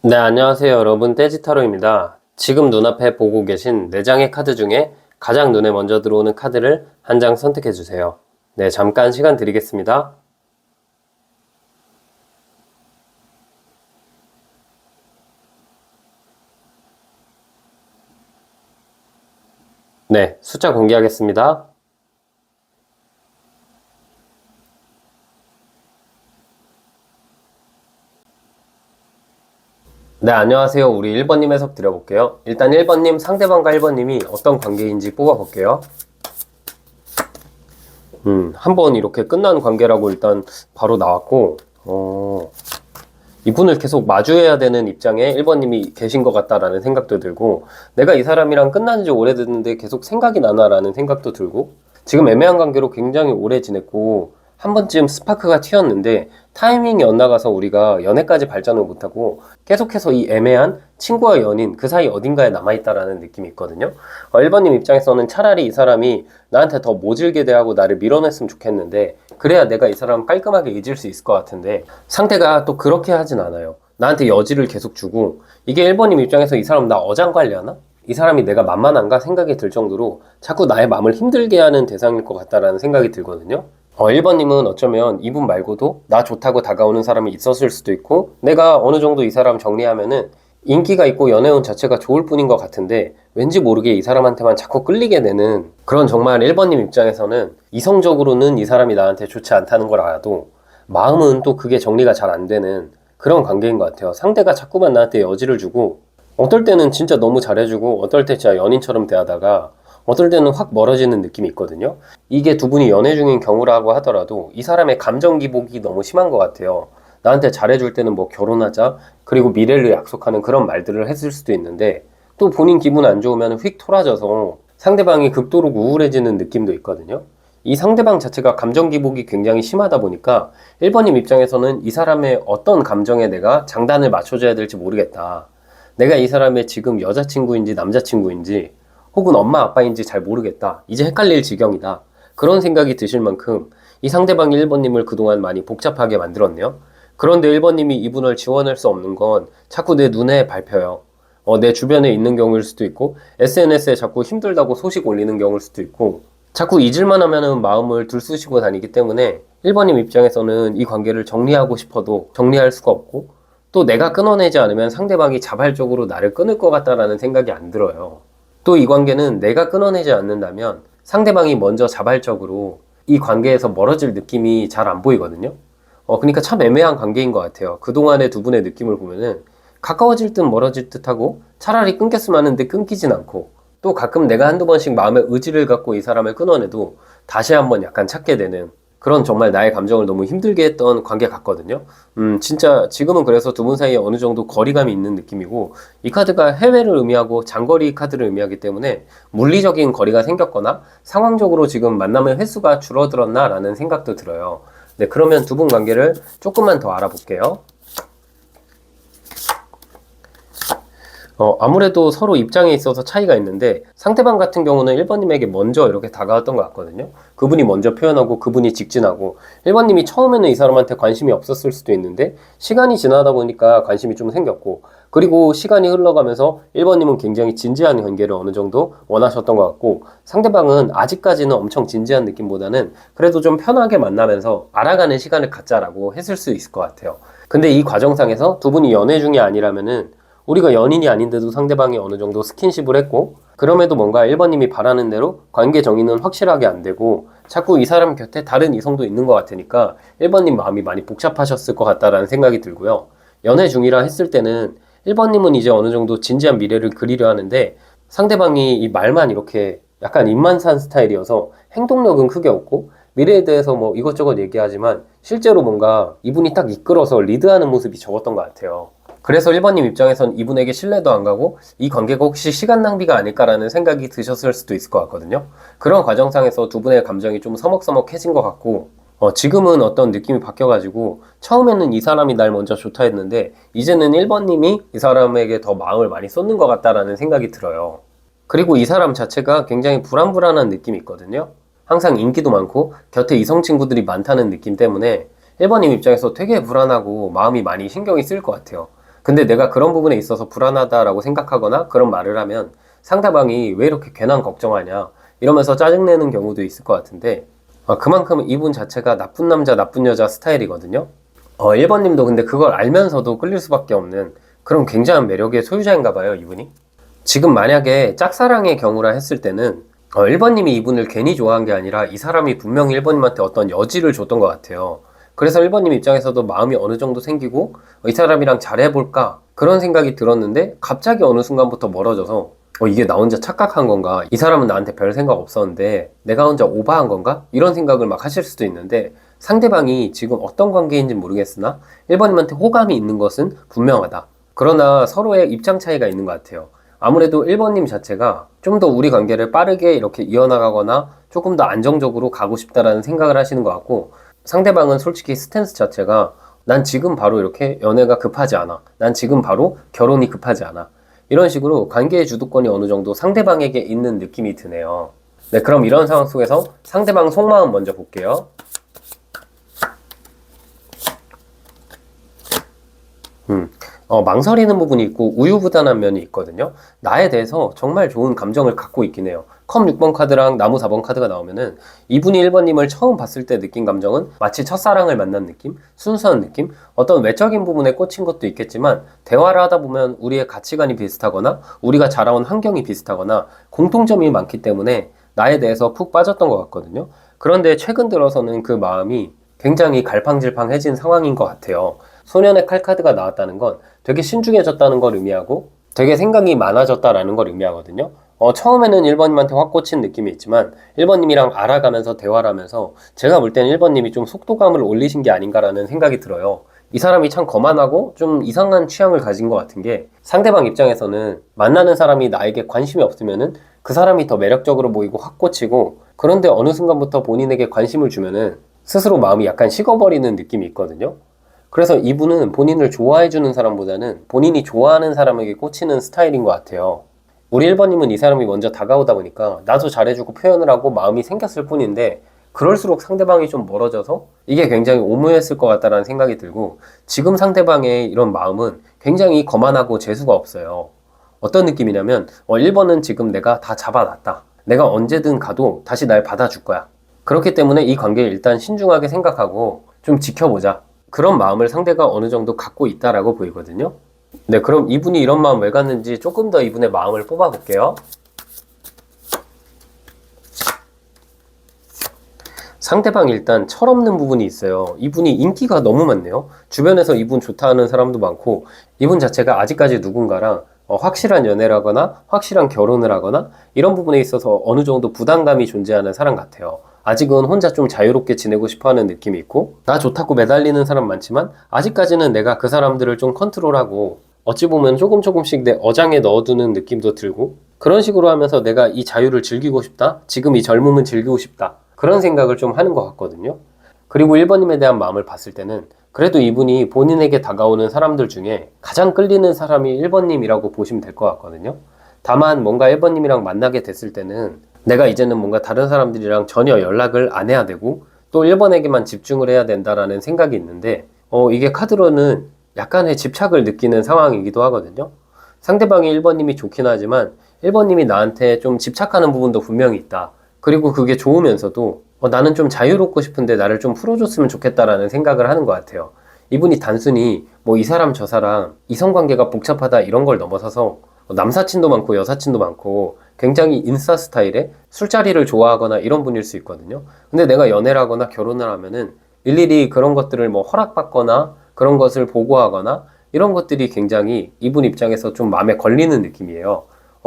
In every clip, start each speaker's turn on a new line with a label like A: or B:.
A: 네, 안녕하세요. 여러분. 떼지타로입니다. 지금 눈앞에 보고 계신 4장의 카드 중에 가장 눈에 먼저 들어오는 카드를 한 장 선택해 주세요. 네, 잠깐 시간 드리겠습니다. 네, 숫자 공개하겠습니다. 네, 안녕하세요. 우리 1번님 해석 드려볼게요. 일단 1번님, 상대방과 1번님이 어떤 관계인지 뽑아볼게요. 한번 이렇게 끝난 관계라고 일단 바로 나왔고, 이분을 계속 마주해야 되는 입장에 1번님이 계신 것 같다라는 생각도 들고, 내가 이 사람이랑 끝난 지 오래됐는데 계속 생각이 나나라는 생각도 들고, 지금 애매한 관계로 굉장히 오래 지냈고 한 번쯤 스파크가 튀었는데 타이밍이 엇나가서 우리가 연애까지 발전을 못하고 계속해서 이 애매한 친구와 연인 그 사이 어딘가에 남아있다라는 느낌이 있거든요. 1번님 입장에서는 차라리 이 사람이 나한테 더 모질게 대하고 나를 밀어냈으면 좋겠는데, 그래야 내가 이 사람 깔끔하게 잊을 수 있을 것 같은데 상대가 또 그렇게 하진 않아요. 나한테 여지를 계속 주고, 이게 1번님 입장에서 이 사람 나 어장관리하나? 이 사람이 내가 만만한가 생각이 들 정도로 자꾸 나의 마음을 힘들게 하는 대상일 것 같다라는 생각이 들거든요. 1번님은 어쩌면 이분 말고도 나 좋다고 다가오는 사람이 있었을 수도 있고, 내가 어느 정도 이 사람 정리하면은 인기가 있고 연애운 자체가 좋을 뿐인 것 같은데 왠지 모르게 이 사람한테만 자꾸 끌리게 되는, 그런 정말 1번님 입장에서는 이성적으로는 이 사람이 나한테 좋지 않다는 걸 알아도 마음은 또 그게 정리가 잘 안 되는 그런 관계인 것 같아요. 상대가 자꾸만 나한테 여지를 주고, 어떨 때는 진짜 너무 잘해주고 어떨 때 진짜 연인처럼 대하다가 어떨 때는 확 멀어지는 느낌이 있거든요. 이게 두 분이 연애 중인 경우라고 하더라도 이 사람의 감정 기복이 너무 심한 것 같아요. 나한테 잘해줄 때는 뭐 결혼하자, 그리고 미래를 약속하는 그런 말들을 했을 수도 있는데, 또 본인 기분 안 좋으면 휙 토라져서 상대방이 극도로 우울해지는 느낌도 있거든요. 이 상대방 자체가 감정 기복이 굉장히 심하다 보니까 1번님 입장에서는 이 사람의 어떤 감정에 내가 장단을 맞춰줘야 될지 모르겠다. 내가 이 사람의 지금 여자친구인지 남자친구인지 혹은 엄마 아빠인지 잘 모르겠다. 이제 헷갈릴 지경이다. 그런 생각이 드실 만큼 이 상대방이 1번님을 그동안 많이 복잡하게 만들었네요. 그런데 1번님이 이분을 지원할 수 없는 건 자꾸 내 눈에 밟혀요. 내 주변에 있는 경우일 수도 있고, SNS에 자꾸 힘들다고 소식 올리는 경우일 수도 있고, 자꾸 잊을만 하면은 마음을 들쑤시고 다니기 때문에 1번님 입장에서는 이 관계를 정리하고 싶어도 정리할 수가 없고, 또 내가 끊어내지 않으면 상대방이 자발적으로 나를 끊을 것 같다라는 생각이 안 들어요. 또 이 관계는 내가 끊어내지 않는다면 상대방이 먼저 자발적으로 이 관계에서 멀어질 느낌이 잘 안 보이거든요. 그러니까 참 애매한 관계인 것 같아요. 그동안의 두 분의 느낌을 보면은 가까워질 듯 멀어질 듯 하고, 차라리 끊겼으면 하는데 끊기진 않고, 또 가끔 내가 한두 번씩 마음의 의지를 갖고 이 사람을 끊어내도 다시 한번 약간 찾게 되는, 그런 정말 나의 감정을 너무 힘들게 했던 관계 같거든요. 진짜 지금은 그래서 두 분 사이에 어느 정도 거리감이 있는 느낌이고, 이 카드가 해외를 의미하고 장거리 카드를 의미하기 때문에 물리적인 거리가 생겼거나 상황적으로 지금 만남의 횟수가 줄어들었나 라는 생각도 들어요. 네, 그러면 두 분 관계를 조금만 더 알아볼게요. 아무래도 서로 입장에 있어서 차이가 있는데, 상대방 같은 경우는 1번님에게 먼저 이렇게 다가왔던 것 같거든요. 그분이 먼저 표현하고 그분이 직진하고, 1번님이 처음에는 이 사람한테 관심이 없었을 수도 있는데 시간이 지나다 보니까 관심이 좀 생겼고, 그리고 시간이 흘러가면서 1번님은 굉장히 진지한 관계를 어느 정도 원하셨던 것 같고, 상대방은 아직까지는 엄청 진지한 느낌보다는 그래도 좀 편하게 만나면서 알아가는 시간을 갖자라고 했을 수 있을 것 같아요. 근데 이 과정상에서 두 분이 연애 중이 아니라면은, 우리가 연인이 아닌데도 상대방이 어느 정도 스킨십을 했고, 그럼에도 뭔가 1번님이 바라는 대로 관계 정의는 확실하게 안 되고 자꾸 이 사람 곁에 다른 이성도 있는 것 같으니까 1번님 마음이 많이 복잡하셨을 것 같다라는 생각이 들고요. 연애 중이라 했을 때는 1번님은 이제 어느 정도 진지한 미래를 그리려 하는데, 상대방이 이 말만 이렇게 약간 입만 산 스타일이어서 행동력은 크게 없고, 미래에 대해서 뭐 이것저것 얘기하지만 실제로 뭔가 이분이 딱 이끌어서 리드하는 모습이 적었던 것 같아요. 그래서 1번님 입장에선 이분에게 신뢰도 안 가고 이 관계가 혹시 시간 낭비가 아닐까라는 생각이 드셨을 수도 있을 것 같거든요. 그런 과정상에서 두 분의 감정이 좀 서먹서먹해진 것 같고, 지금은 어떤 느낌이 바뀌어가지고 처음에는 이 사람이 날 먼저 좋다 했는데 이제는 1번님이 이 사람에게 더 마음을 많이 쏟는 것 같다라는 생각이 들어요. 그리고 이 사람 자체가 굉장히 불안불안한 느낌이 있거든요. 항상 인기도 많고 곁에 이성 친구들이 많다는 느낌 때문에 1번님 입장에서 되게 불안하고 마음이 많이 신경이 쓰일 것 같아요. 근데 내가 그런 부분에 있어서 불안하다라고 생각하거나 그런 말을 하면 상대방이 왜 이렇게 괜한 걱정하냐 이러면서 짜증내는 경우도 있을 것 같은데 그만큼 이분 자체가 나쁜 남자 나쁜 여자 스타일이거든요. 1번님도 근데 그걸 알면서도 끌릴 수밖에 없는 그런 굉장한 매력의 소유자인가 봐요, 이분이. 지금 만약에 짝사랑의 경우라 했을 때는 1번님이 이분을 괜히 좋아한 게 아니라 이 사람이 분명히 1번님한테 어떤 여지를 줬던 것 같아요. 그래서 1번님 입장에서도 마음이 어느 정도 생기고 이 사람이랑 잘해볼까 그런 생각이 들었는데 갑자기 어느 순간부터 멀어져서 이게 나 혼자 착각한 건가? 이 사람은 나한테 별 생각 없었는데 내가 혼자 오버한 건가? 이런 생각을 막 하실 수도 있는데 상대방이 지금 어떤 관계인지 모르겠으나 1번님한테 호감이 있는 것은 분명하다. 그러나 서로의 입장 차이가 있는 것 같아요. 아무래도 1번님 자체가 좀 더 우리 관계를 빠르게 이렇게 이어나가거나 조금 더 안정적으로 가고 싶다라는 생각을 하시는 것 같고 상대방은 솔직히 스탠스 자체가 난 지금 바로 이렇게 연애가 급하지 않아. 난 지금 바로 결혼이 급하지 않아. 이런 식으로 관계의 주도권이 어느 정도 상대방에게 있는 느낌이 드네요. 네, 그럼 이런 상황 속에서 상대방 속마음 먼저 볼게요. 망설이는 부분이 있고 우유부단한 면이 있거든요. 나에 대해서 정말 좋은 감정을 갖고 있긴 해요. 컵 6번 카드랑 나무 4번 카드가 나오면은 이분이 1번님을 처음 봤을 때 느낀 감정은 마치 첫사랑을 만난 느낌, 순수한 느낌, 어떤 외적인 부분에 꽂힌 것도 있겠지만 대화를 하다 보면 우리의 가치관이 비슷하거나 우리가 자라온 환경이 비슷하거나 공통점이 많기 때문에 나에 대해서 푹 빠졌던 것 같거든요. 그런데 최근 들어서는 그 마음이 굉장히 갈팡질팡해진 상황인 것 같아요. 소년의 칼카드가 나왔다는 건 되게 신중해졌다는 걸 의미하고 되게 생각이 많아졌다라는 걸 의미하거든요. 처음에는 1번님한테 확 꽂힌 느낌이 있지만 1번님이랑 알아가면서 대화를 하면서 제가 볼 때는 1번님이 좀 속도감을 올리신 게 아닌가라는 생각이 들어요. 이 사람이 참 거만하고 좀 이상한 취향을 가진 것 같은 게 상대방 입장에서는 만나는 사람이 나에게 관심이 없으면은 그 사람이 더 매력적으로 보이고 확 꽂히고 그런데 어느 순간부터 본인에게 관심을 주면은 스스로 마음이 약간 식어버리는 느낌이 있거든요. 그래서 이분은 본인을 좋아해주는 사람보다는 본인이 좋아하는 사람에게 꽂히는 스타일인 것 같아요. 우리 1번님은 이 사람이 먼저 다가오다 보니까 나도 잘해주고 표현을 하고 마음이 생겼을 뿐인데 그럴수록 상대방이 좀 멀어져서 이게 굉장히 오묘했을 것 같다는 생각이 들고 지금 상대방의 이런 마음은 굉장히 거만하고 재수가 없어요. 어떤 느낌이냐면 1번은 지금 내가 다 잡아놨다. 내가 언제든 가도 다시 날 받아줄 거야. 그렇기 때문에 이 관계를 일단 신중하게 생각하고 좀 지켜보자. 그런 마음을 상대가 어느 정도 갖고 있다라고 보이거든요. 네, 그럼 이분이 이런 마음 왜 갖는지 조금 더 이분의 마음을 뽑아볼게요. 상대방이 일단 철없는 부분이 있어요. 이분이 인기가 너무 많네요. 주변에서 이분 좋다 하는 사람도 많고 이분 자체가 아직까지 누군가랑 확실한 연애를 하거나 확실한 결혼을 하거나 이런 부분에 있어서 어느 정도 부담감이 존재하는 사람 같아요. 아직은 혼자 좀 자유롭게 지내고 싶어하는 느낌이 있고 나 좋다고 매달리는 사람 많지만 아직까지는 내가 그 사람들을 좀 컨트롤하고 어찌 보면 조금씩 내 어장에 넣어두는 느낌도 들고 그런 식으로 하면서 내가 이 자유를 즐기고 싶다? 지금 이 젊음을 즐기고 싶다. 그런 생각을 좀 하는 것 같거든요. 그리고 1번님에 대한 마음을 봤을 때는 그래도 이분이 본인에게 다가오는 사람들 중에 가장 끌리는 사람이 1번님이라고 보시면 될 것 같거든요. 다만 뭔가 1번님이랑 만나게 됐을 때는 내가 이제는 뭔가 다른 사람들이랑 전혀 연락을 안 해야 되고 또 1번에게만 집중을 해야 된다라는 생각이 있는데 이게 카드로는 약간의 집착을 느끼는 상황이기도 하거든요. 상대방이 1번님이 좋긴 하지만 1번님이 나한테 좀 집착하는 부분도 분명히 있다. 그리고 그게 좋으면서도 나는 좀 자유롭고 싶은데 나를 좀 풀어줬으면 좋겠다라는 생각을 하는 것 같아요. 이분이 단순히 뭐 이 사람 저 사람 이성관계가 복잡하다 이런 걸 넘어서서 남사친도 많고 여사친도 많고 굉장히 인싸 스타일의 술자리를 좋아하거나 이런 분일 수 있거든요. 근데 내가 연애를 하거나 결혼을 하면은 일일이 그런 것들을 뭐 허락받거나 그런 것을 보고하거나 이런 것들이 굉장히 이분 입장에서 좀 마음에 걸리는 느낌이에요.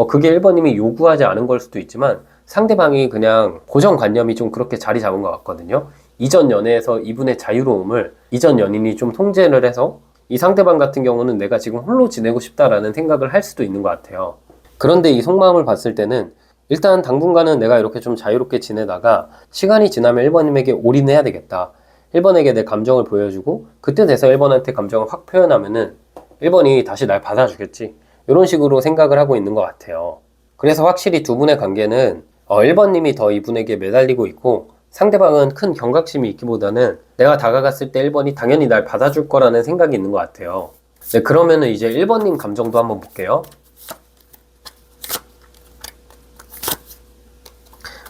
A: 그게 1번님이 요구하지 않은 걸 수도 있지만 상대방이 그냥 고정관념이 좀 그렇게 자리 잡은 것 같거든요. 이전 연애에서 이분의 자유로움을 이전 연인이 좀 통제를 해서 이 상대방 같은 경우는 내가 지금 홀로 지내고 싶다라는 생각을 할 수도 있는 것 같아요. 그런데 이 속마음을 봤을 때는 일단 당분간은 내가 이렇게 좀 자유롭게 지내다가 시간이 지나면 1번님에게 올인해야 되겠다. 1번에게 내 감정을 보여주고 그때 돼서 1번한테 감정을 확 표현하면은 1번이 다시 날 받아주겠지. 이런 식으로 생각을 하고 있는 것 같아요. 그래서 확실히 두 분의 관계는 1번님이 더 이분에게 매달리고 있고 상대방은 큰 경각심이 있기보다는 내가 다가갔을 때 1번이 당연히 날 받아줄 거라는 생각이 있는 것 같아요. 네, 그러면은 이제 1번님 감정도 한번 볼게요.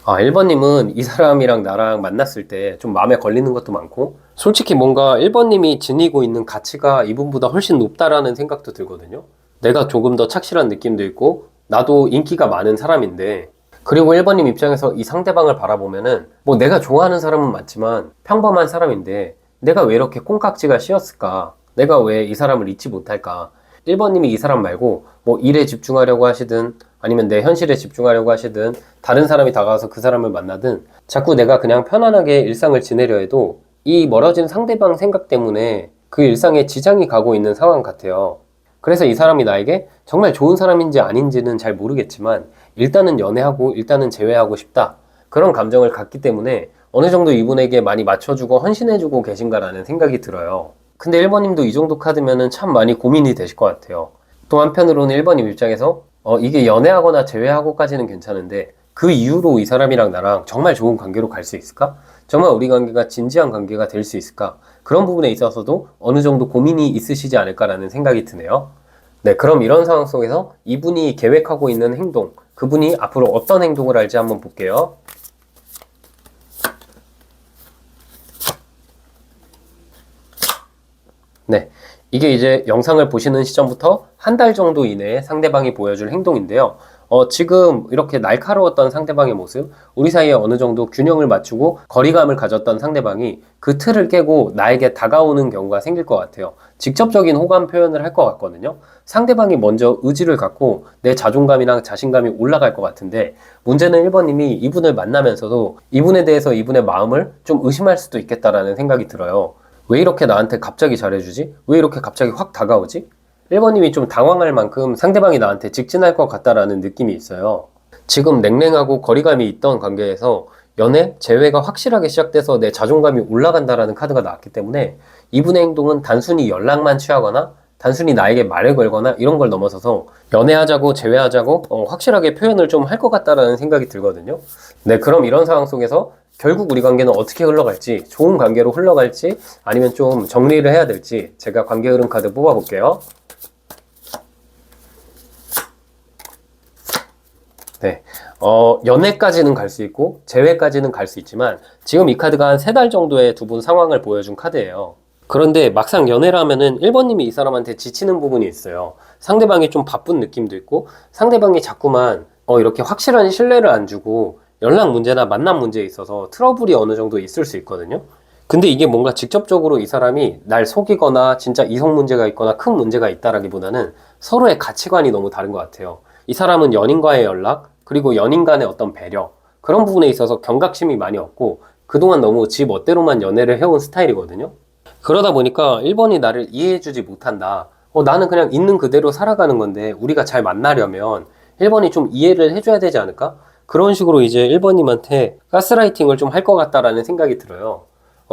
A: 1번님은 이 사람이랑 나랑 만났을 때 좀 마음에 걸리는 것도 많고, 솔직히 뭔가 1번님이 지니고 있는 가치가 이분보다 훨씬 높다라는 생각도 들거든요. 내가 조금 더 착실한 느낌도 있고, 나도 인기가 많은 사람인데, 그리고 1번님 입장에서 이 상대방을 바라보면은, 뭐 내가 좋아하는 사람은 맞지만 평범한 사람인데, 내가 왜 이렇게 콩깍지가 씌었을까? 내가 왜 이 사람을 잊지 못할까? 1번님이 이 사람 말고 뭐 일에 집중하려고 하시든 아니면 내 현실에 집중하려고 하시든 다른 사람이 다가와서 그 사람을 만나든 자꾸 내가 그냥 편안하게 일상을 지내려 해도 이 멀어진 상대방 생각 때문에 그 일상에 지장이 가고 있는 상황 같아요. 그래서 이 사람이 나에게 정말 좋은 사람인지 아닌지는 잘 모르겠지만 일단은 연애하고 일단은 재회하고 싶다. 그런 감정을 갖기 때문에 어느 정도 이분에게 많이 맞춰주고 헌신해주고 계신가라는 생각이 들어요. 근데 1번님도 이 정도 카드면은 참 많이 고민이 되실 것 같아요. 또 한편으로는 1번님 입장에서 이게 연애하거나 재회하고까지는 괜찮은데 그 이후로 이 사람이랑 나랑 정말 좋은 관계로 갈 수 있을까? 정말 우리 관계가 진지한 관계가 될 수 있을까? 그런 부분에 있어서도 어느 정도 고민이 있으시지 않을까라는 생각이 드네요. 네, 그럼 이런 상황 속에서 이분이 계획하고 있는 행동, 그분이 앞으로 어떤 행동을 할지 한번 볼게요. 네, 이게 이제 영상을 보시는 시점부터 한 달 정도 이내에 상대방이 보여줄 행동인데요. 지금 이렇게 날카로웠던 상대방의 모습, 우리 사이에 어느 정도 균형을 맞추고 거리감을 가졌던 상대방이 그 틀을 깨고 나에게 다가오는 경우가 생길 것 같아요. 직접적인 호감 표현을 할 것 같거든요. 상대방이 먼저 의지를 갖고 내 자존감이랑 자신감이 올라갈 것 같은데, 문제는 1번님이 이분을 만나면서도 이분에 대해서 이분의 마음을 좀 의심할 수도 있겠다라는 생각이 들어요. 왜 이렇게 나한테 갑자기 잘해주지? 왜 이렇게 갑자기 확 다가오지? 1번님이 좀 당황할 만큼 상대방이 나한테 직진할 것 같다라는 느낌이 있어요. 지금 냉랭하고 거리감이 있던 관계에서 연애, 재회가 확실하게 시작돼서 내 자존감이 올라간다라는 카드가 나왔기 때문에 이분의 행동은 단순히 연락만 취하거나 단순히 나에게 말을 걸거나 이런 걸 넘어서서 연애하자고 재회하자고 확실하게 표현을 좀 할 것 같다라는 생각이 들거든요. 네, 그럼 이런 상황 속에서 결국 우리 관계는 어떻게 흘러갈지, 좋은 관계로 흘러갈지 아니면 좀 정리를 해야 될지 제가 관계 흐름 카드 뽑아볼게요. 네, 연애까지는 갈 수 있고 재회까지는 갈 수 있지만 지금 이 카드가 한 3달 정도의 두 분 상황을 보여준 카드예요. 그런데 막상 연애를 하면은 1번님이 이 사람한테 지치는 부분이 있어요. 상대방이 좀 바쁜 느낌도 있고 상대방이 자꾸만 이렇게 확실한 신뢰를 안 주고 연락 문제나 만남 문제에 있어서 트러블이 어느 정도 있을 수 있거든요. 근데 이게 뭔가 직접적으로 이 사람이 날 속이거나 진짜 이성 문제가 있거나 큰 문제가 있다라기보다는 서로의 가치관이 너무 다른 것 같아요. 이 사람은 연인과의 연락, 그리고 연인 간의 어떤 배려, 그런 부분에 있어서 경각심이 많이 없고 그동안 너무 지 멋대로만 연애를 해온 스타일이거든요. 그러다 보니까 1번이 나를 이해해주지 못한다. 나는 그냥 있는 그대로 살아가는 건데 우리가 잘 만나려면 1번이 좀 이해를 해줘야 되지 않을까? 그런 식으로 이제 1번님한테 가스라이팅을 좀 할 것 같다라는 생각이 들어요.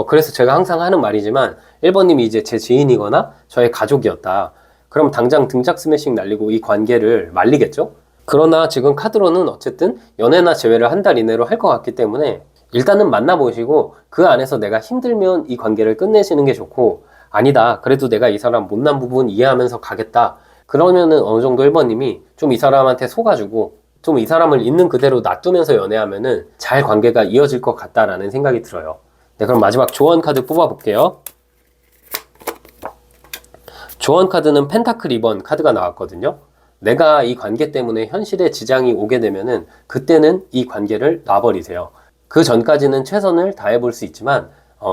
A: 그래서 제가 항상 하는 말이지만 1번님이 이제 제 지인이거나 저의 가족이었다. 그럼 당장 등짝 스매싱 날리고 이 관계를 말리겠죠? 그러나 지금 카드로는 어쨌든 연애나 재회를 한 달 이내로 할 것 같기 때문에 일단은 만나보시고 그 안에서 내가 힘들면 이 관계를 끝내시는 게 좋고, 아니다, 그래도 내가 이 사람 못난 부분 이해하면서 가겠다. 그러면은 어느 정도 1번님이 좀 이 사람한테 속아주고 좀 이 사람을 있는 그대로 놔두면서 연애하면은 잘 관계가 이어질 것 같다라는 생각이 들어요. 네, 그럼 마지막 조언 카드 뽑아볼게요. 조언 카드는 펜타클 2번 카드가 나왔거든요. 내가 이 관계 때문에 현실에 지장이 오게 되면은 그때는 이 관계를 놔버리세요. 그 전까지는 최선을 다해볼 수 있지만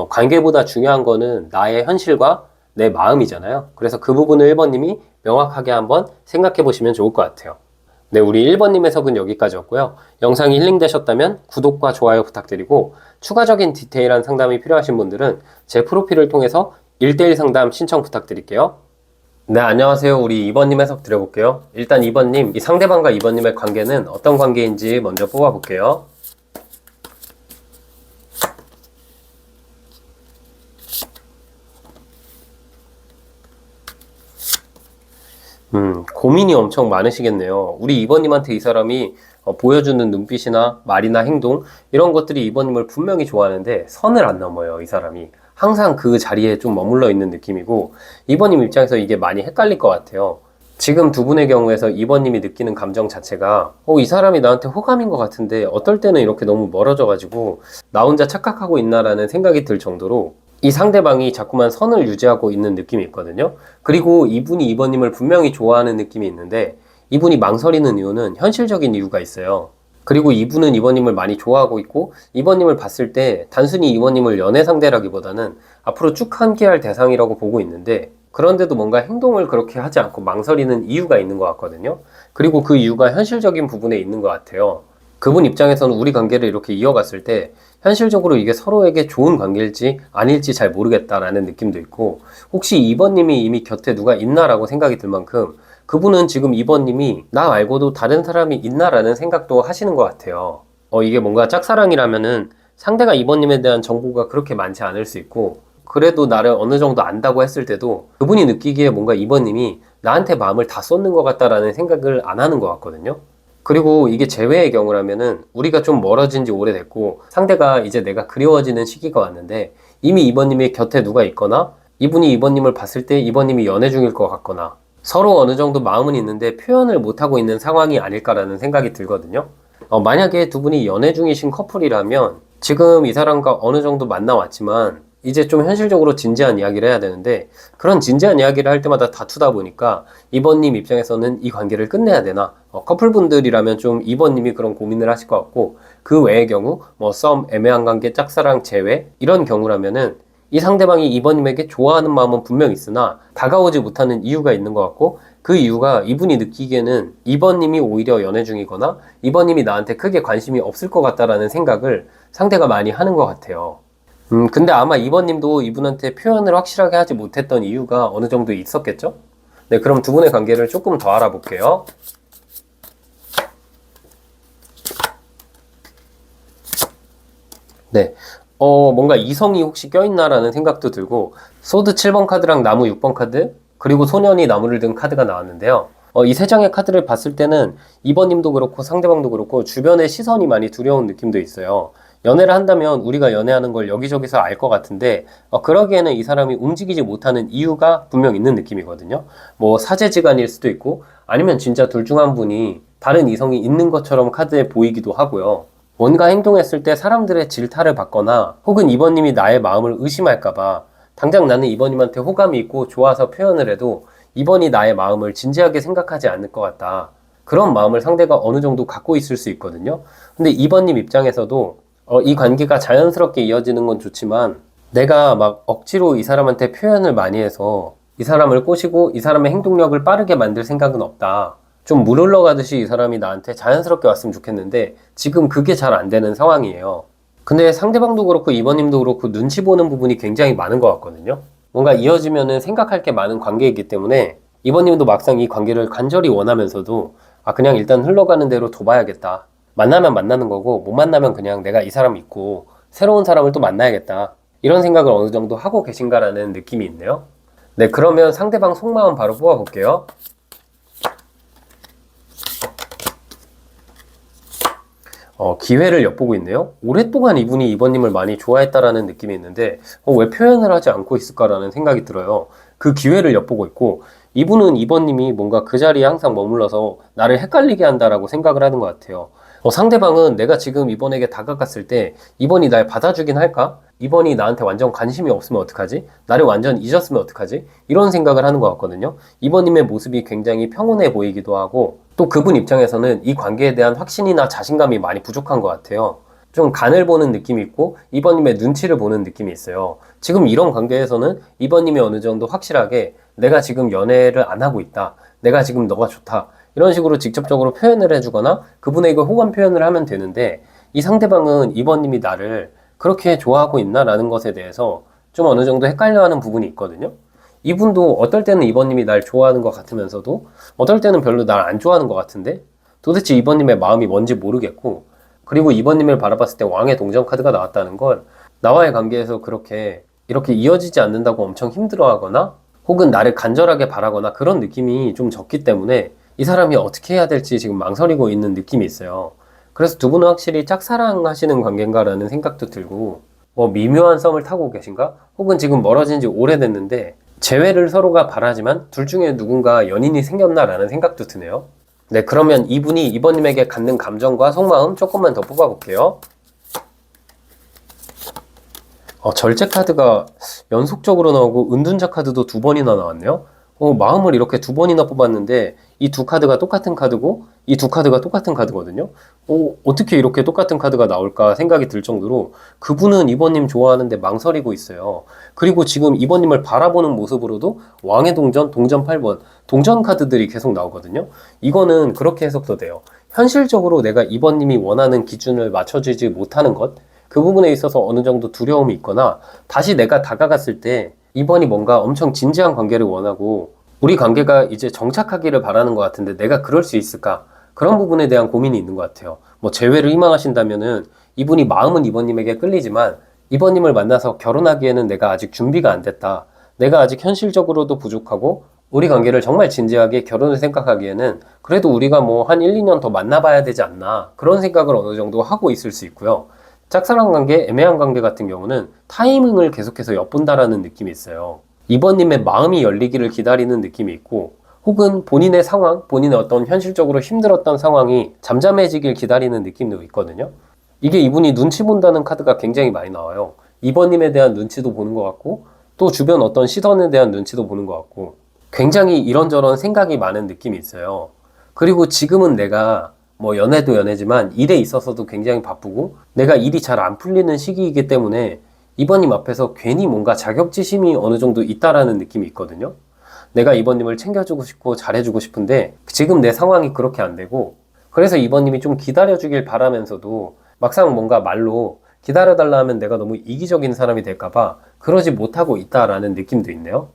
A: 관계보다 중요한 거는 나의 현실과 내 마음이잖아요. 그래서 그 부분을 1번님이 명확하게 한번 생각해 보시면 좋을 것 같아요. 네, 우리 1번님 해석은 여기까지였고요. 영상이 힐링되셨다면 구독과 좋아요 부탁드리고 추가적인 디테일한 상담이 필요하신 분들은 제 프로필을 통해서 1대1 상담 신청 부탁드릴게요. 네, 안녕하세요. 우리 2번님 해석 드려볼게요. 일단 2번님, 이 상대방과 2번님의 관계는 어떤 관계인지 먼저 뽑아볼게요. 고민이 엄청 많으시겠네요. 우리 2번님한테 이 사람이 보여주는 눈빛이나 말이나 행동 이런 것들이 2번님을 분명히 좋아하는데 선을 안 넘어요. 이 사람이 항상 그 자리에 좀 머물러 있는 느낌이고 2번님 입장에서 이게 많이 헷갈릴 것 같아요. 지금 두 분의 경우에서 2번님이 느끼는 감정 자체가 이 사람이 나한테 호감인 것 같은데 어떨 때는 이렇게 너무 멀어져가지고 나 혼자 착각하고 있나라는 생각이 들 정도로 이 상대방이 자꾸만 선을 유지하고 있는 느낌이 있거든요. 그리고 이분이 2번님을 분명히 좋아하는 느낌이 있는데 이분이 망설이는 이유는 현실적인 이유가 있어요. 그리고 이분은 2번님을 많이 좋아하고 있고 2번님을 봤을 때 단순히 2번님을 연애 상대라기보다는 앞으로 쭉 함께할 대상이라고 보고 있는데 그런데도 뭔가 행동을 그렇게 하지 않고 망설이는 이유가 있는 것 같거든요. 그리고 그 이유가 현실적인 부분에 있는 것 같아요. 그분 입장에서는 우리 관계를 이렇게 이어갔을 때 현실적으로 이게 서로에게 좋은 관계일지 아닐지 잘 모르겠다라는 느낌도 있고 혹시 2번님이 이미 곁에 누가 있나라고 생각이 들 만큼 그분은 지금 2번님이 나 말고도 다른 사람이 있나라는 생각도 하시는 것 같아요. 이게 뭔가 짝사랑이라면은 상대가 2번님에 대한 정보가 그렇게 많지 않을 수 있고 그래도 나를 어느 정도 안다고 했을 때도 그분이 느끼기에 뭔가 2번님이 나한테 마음을 다 쏟는 것 같다라는 생각을 안 하는 것 같거든요. 그리고 이게 재회의 경우라면은 우리가 좀 멀어진 지 오래됐고 상대가 이제 내가 그리워지는 시기가 왔는데 이미 2번님이 곁에 누가 있거나 이분이 2번님을 봤을 때 2번님이 연애 중일 것 같거나 서로 어느 정도 마음은 있는데 표현을 못하고 있는 상황이 아닐까라는 생각이 들거든요. 만약에 두 분이 연애 중이신 커플이라면 지금 이 사람과 어느 정도 만나왔지만 이제 좀 현실적으로 진지한 이야기를 해야 되는데 그런 진지한 이야기를 할 때마다 다투다 보니까 2번님 입장에서는 이 관계를 끝내야 되나 커플분들이라면 좀 2번님이 그런 고민을 하실 것 같고 그 외의 경우 썸, 애매한 관계, 짝사랑, 재회 이런 경우라면은 이 상대방이 2번님에게 좋아하는 마음은 분명 있으나 다가오지 못하는 이유가 있는 것 같고 그 이유가 이분이 느끼기에는 2번님이 오히려 연애 중이거나 2번님이 나한테 크게 관심이 없을 것 같다라는 생각을 상대가 많이 하는 것 같아요. 근데 아마 2번님도 이분한테 표현을 확실하게 하지 못했던 이유가 어느 정도 있었겠죠? 네, 그럼 두 분의 관계를 조금 더 알아볼게요. 네, 뭔가 이성이 혹시 껴있나라는 생각도 들고 소드 7번 카드랑 나무 6번 카드 그리고 소년이 나무를 든 카드가 나왔는데요. 이 세 장의 카드를 봤을 때는 2번님도 그렇고 상대방도 그렇고 주변의 시선이 많이 두려운 느낌도 있어요. 연애를 한다면 우리가 연애하는 걸 여기저기서 알 것 같은데 그러기에는 이 사람이 움직이지 못하는 이유가 분명 있는 느낌이거든요. 사제지간일 수도 있고 아니면 진짜 둘 중 한 분이 다른 이성이 있는 것처럼 카드에 보이기도 하고요. 뭔가 행동했을 때 사람들의 질타를 받거나 혹은 2번님이 나의 마음을 의심할까봐 당장 나는 2번님한테 호감이 있고 좋아서 표현을 해도 2번이 나의 마음을 진지하게 생각하지 않을 것 같다. 그런 마음을 상대가 어느 정도 갖고 있을 수 있거든요. 근데 2번님 입장에서도 이 관계가 자연스럽게 이어지는 건 좋지만 내가 막 억지로 이 사람한테 표현을 많이 해서 이 사람을 꼬시고 이 사람의 행동력을 빠르게 만들 생각은 없다. 좀 물 흘러가듯이 이 사람이 나한테 자연스럽게 왔으면 좋겠는데 지금 그게 잘 안 되는 상황이에요. 근데 상대방도 그렇고 2번님도 그렇고 눈치 보는 부분이 굉장히 많은 것 같거든요. 뭔가 이어지면은 생각할 게 많은 관계이기 때문에 2번님도 막상 이 관계를 간절히 원하면서도 그냥 일단 흘러가는 대로 둬봐야겠다. 만나면 만나는 거고 못 만나면 그냥 내가 이 사람 있고 새로운 사람을 또 만나야겠다. 이런 생각을 어느 정도 하고 계신가라는 느낌이 있네요. 네, 그러면 상대방 속마음 바로 뽑아볼게요. 기회를 엿보고 있네요. 오랫동안 이분이 2번님을 많이 좋아했다라는 느낌이 있는데 왜 표현을 하지 않고 있을까라는 생각이 들어요. 그 기회를 엿보고 있고 이분은 2번님이 뭔가 그 자리에 항상 머물러서 나를 헷갈리게 한다라고 생각을 하는 것 같아요. 상대방은 내가 지금 2번에게 다가갔을 때 2번이 날 받아주긴 할까? 2번이 나한테 완전 관심이 없으면 어떡하지? 나를 완전 잊었으면 어떡하지? 이런 생각을 하는 것 같거든요. 2번님의 모습이 굉장히 평온해 보이기도 하고 또 그분 입장에서는 이 관계에 대한 확신이나 자신감이 많이 부족한 것 같아요. 좀 간을 보는 느낌이 있고 2번님의 눈치를 보는 느낌이 있어요. 지금 이런 관계에서는 2번님이 어느 정도 확실하게 내가 지금 연애를 안 하고 있다. 내가 지금 너가 좋다. 이런 식으로 직접적으로 표현을 해주거나 그분에게 호감 표현을 하면 되는데 이 상대방은 2번님이 나를 그렇게 좋아하고 있나라는 것에 대해서 좀 어느 정도 헷갈려하는 부분이 있거든요. 이분도 어떨 때는 2번님이 날 좋아하는 것 같으면서도 어떨 때는 별로 날 안 좋아하는 것 같은데 도대체 2번님의 마음이 뭔지 모르겠고 그리고 2번님을 바라봤을 때 왕의 동전 카드가 나왔다는 건 나와의 관계에서 이렇게 이어지지 않는다고 엄청 힘들어하거나 혹은 나를 간절하게 바라거나 그런 느낌이 좀 적기 때문에 이 사람이 어떻게 해야 될지 지금 망설이고 있는 느낌이 있어요. 그래서 두 분은 확실히 짝사랑하시는 관계인가라는 생각도 들고 뭐 미묘한 썸을 타고 계신가? 혹은 지금 멀어진 지 오래됐는데 재회를 서로가 바라지만 둘 중에 누군가 연인이 생겼나라는 생각도 드네요. 네, 그러면 이분이 이번님에게 갖는 감정과 속마음 조금만 더 뽑아볼게요. 절제 카드가 연속적으로 나오고 은둔자 카드도 두 번이나 나왔네요. 마음을 이렇게 두 번이나 뽑았는데 이 두 카드가 똑같은 카드고 이 두 카드가 똑같은 카드거든요. 어떻게 이렇게 똑같은 카드가 나올까 생각이 들 정도로 그분은 이번님 좋아하는데 망설이고 있어요. 그리고 지금 이번님을 바라보는 모습으로도 왕의 동전, 동전 8번, 동전 카드들이 계속 나오거든요. 이거는 그렇게 해석도 돼요. 현실적으로 내가 이번님이 원하는 기준을 맞춰주지 못하는 것, 그 부분에 있어서 어느 정도 두려움이 있거나 다시 내가 다가갔을 때 이번이 뭔가 엄청 진지한 관계를 원하고 우리 관계가 이제 정착하기를 바라는 것 같은데 내가 그럴 수 있을까? 그런 부분에 대한 고민이 있는 것 같아요. 뭐 재회를 희망하신다면은 이분이 마음은 이번님에게 끌리지만 이번님을 만나서 결혼하기에는 내가 아직 준비가 안 됐다. 내가 아직 현실적으로도 부족하고 우리 관계를 정말 진지하게 결혼을 생각하기에는 그래도 우리가 뭐 한 1, 2년 더 만나봐야 되지 않나. 그런 생각을 어느 정도 하고 있을 수 있고요. 짝사랑 관계, 애매한 관계 같은 경우는 타이밍을 계속해서 엿본다라는 느낌이 있어요. 이번님의 마음이 열리기를 기다리는 느낌이 있고 혹은 본인의 상황, 본인의 어떤 현실적으로 힘들었던 상황이 잠잠해지길 기다리는 느낌도 있거든요. 이게 이분이 눈치 본다는 카드가 굉장히 많이 나와요. 이번님에 대한 눈치도 보는 것 같고 또 주변 어떤 시선에 대한 눈치도 보는 것 같고 굉장히 이런저런 생각이 많은 느낌이 있어요. 그리고 지금은 내가 뭐 연애도 연애지만 일에 있어서도 굉장히 바쁘고 내가 일이 잘 안 풀리는 시기이기 때문에 이번님 앞에서 괜히 뭔가 자격지심이 어느 정도 있다라는 느낌이 있거든요. 내가 이번님을 챙겨주고 싶고 잘해주고 싶은데 지금 내 상황이 그렇게 안 되고 그래서 이번님이 좀 기다려주길 바라면서도 막상 뭔가 말로 기다려달라 하면 내가 너무 이기적인 사람이 될까봐 그러지 못하고 있다라는 느낌도 있네요.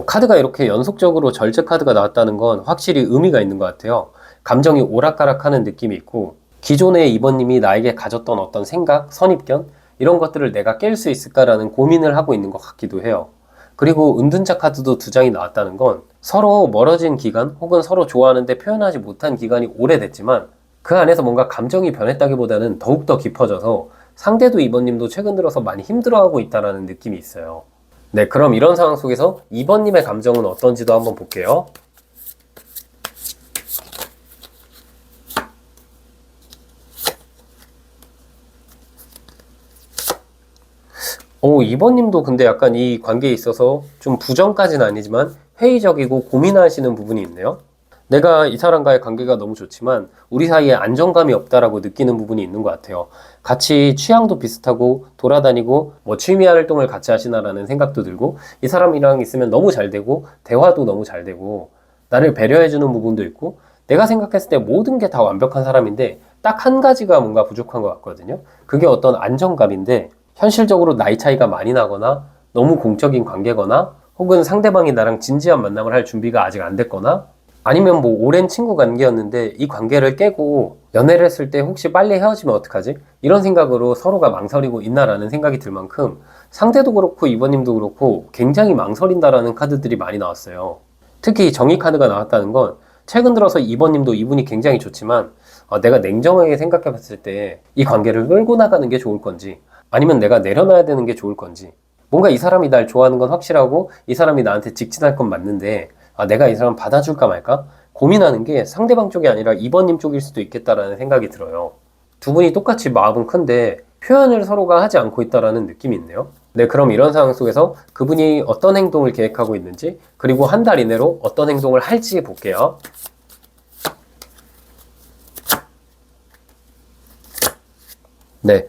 A: 카드가 이렇게 연속적으로 절제 카드가 나왔다는 건 확실히 의미가 있는 것 같아요. 감정이 오락가락하는 느낌이 있고 기존에 이번님이 나에게 가졌던 어떤 생각, 선입견 이런 것들을 내가 깰 수 있을까라는 고민을 하고 있는 것 같기도 해요. 그리고 은둔자 카드도 두 장이 나왔다는 건 서로 멀어진 기간 혹은 서로 좋아하는데 표현하지 못한 기간이 오래됐지만 그 안에서 뭔가 감정이 변했다기보다는 더욱더 깊어져서 상대도 이번님도 최근 들어서 많이 힘들어하고 있다는 느낌이 있어요. 네, 그럼 이런 상황 속에서 이번님의 감정은 어떤지도 한번 볼게요. 이번님도 근데 약간 이 관계에 있어서 좀 부정까지는 아니지만 회의적이고 고민하시는 부분이 있네요. 내가 이 사람과의 관계가 너무 좋지만 우리 사이에 안정감이 없다라고 느끼는 부분이 있는 것 같아요. 같이 취향도 비슷하고 돌아다니고 뭐 취미 활동을 같이 하시나라는 생각도 들고 이 사람이랑 있으면 너무 잘 되고 대화도 너무 잘 되고 나를 배려해주는 부분도 있고 내가 생각했을 때 모든 게 다 완벽한 사람인데 딱 한 가지가 뭔가 부족한 것 같거든요. 그게 어떤 안정감인데 현실적으로 나이 차이가 많이 나거나 너무 공적인 관계거나 혹은 상대방이 나랑 진지한 만남을 할 준비가 아직 안 됐거나 아니면 뭐 오랜 친구 관계였는데 이 관계를 깨고 연애를 했을 때 혹시 빨리 헤어지면 어떡하지? 이런 생각으로 서로가 망설이고 있나라는 생각이 들 만큼 상대도 그렇고 이번님도 그렇고 굉장히 망설인다라는 카드들이 많이 나왔어요. 특히 정의 카드가 나왔다는 건 최근 들어서 이번님도 이분이 굉장히 좋지만 내가 냉정하게 생각해 봤을 때 이 관계를 끌고 나가는 게 좋을 건지 아니면 내가 내려놔야 되는 게 좋을 건지 뭔가 이 사람이 날 좋아하는 건 확실하고 이 사람이 나한테 직진할 건 맞는데 내가 이 사람 받아줄까 말까? 고민하는 게 상대방 쪽이 아니라 이번님 쪽일 수도 있겠다라는 생각이 들어요. 두 분이 똑같이 마음은 큰데 표현을 서로가 하지 않고 있다라는 느낌이 있네요. 네, 그럼 이런 상황 속에서 그분이 어떤 행동을 계획하고 있는지 그리고 한 달 이내로 어떤 행동을 할지 볼게요. 네.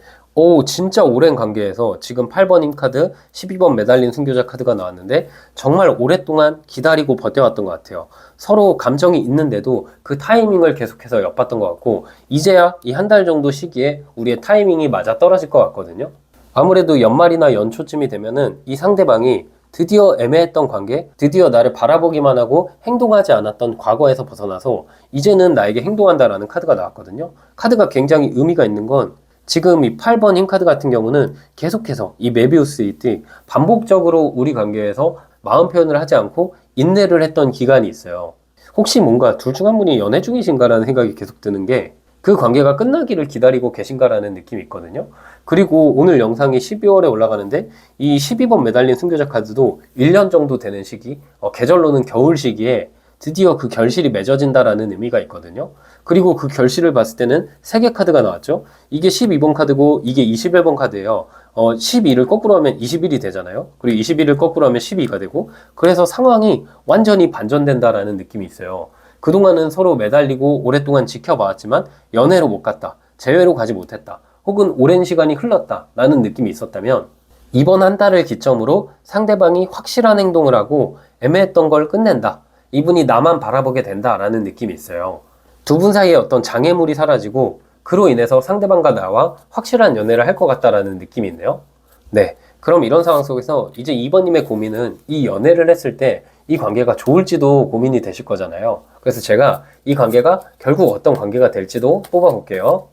A: 진짜 오랜 관계에서 지금 8번인 카드, 12번 매달린 순교자 카드가 나왔는데 정말 오랫동안 기다리고 버텨왔던 것 같아요. 서로 감정이 있는데도 그 타이밍을 계속해서 엿봤던 것 같고 이제야 이 한 달 정도 시기에 우리의 타이밍이 맞아 떨어질 것 같거든요. 아무래도 연말이나 연초쯤이 되면은 이 상대방이 드디어 애매했던 관계, 드디어 나를 바라보기만 하고 행동하지 않았던 과거에서 벗어나서 이제는 나에게 행동한다라는 카드가 나왔거든요. 카드가 굉장히 의미가 있는 건 지금 이 8번 힘 카드 같은 경우는 계속해서 이 메비우스 이트 반복적으로 우리 관계에서 마음 표현을 하지 않고 인내를 했던 기간이 있어요. 혹시 뭔가 둘 중 한 분이 연애 중이신가라는 생각이 계속 드는 게 그 관계가 끝나기를 기다리고 계신가라는 느낌이 있거든요. 그리고 오늘 영상이 12월에 올라가는데 이 12번 매달린 순교자 카드도 1년 정도 되는 시기, 계절로는 겨울 시기에 드디어 그 결실이 맺어진다라는 의미가 있거든요. 그리고 그 결실을 봤을 때는 3개 카드가 나왔죠. 이게 12번 카드고 이게 21번 카드예요. 12를 거꾸로 하면 21이 되잖아요. 그리고 21을 거꾸로 하면 12가 되고, 그래서 상황이 완전히 반전된다라는 느낌이 있어요. 그동안은 서로 매달리고 오랫동안 지켜봐왔지만 연애로 못 갔다, 재회로 가지 못했다, 혹은 오랜 시간이 흘렀다 라는 느낌이 있었다면, 이번 한 달을 기점으로 상대방이 확실한 행동을 하고 애매했던 걸 끝낸다, 이분이 나만 바라보게 된다라는 느낌이 있어요. 두 분 사이에 어떤 장애물이 사라지고 그로 인해서 상대방과 나와 확실한 연애를 할 것 같다라는 느낌이 있네요. 네, 그럼 이런 상황 속에서 이제 2번님의 고민은 이 연애를 했을 때 이 관계가 좋을지도 고민이 되실 거잖아요. 그래서 제가 이 관계가 결국 어떤 관계가 될지도 뽑아볼게요.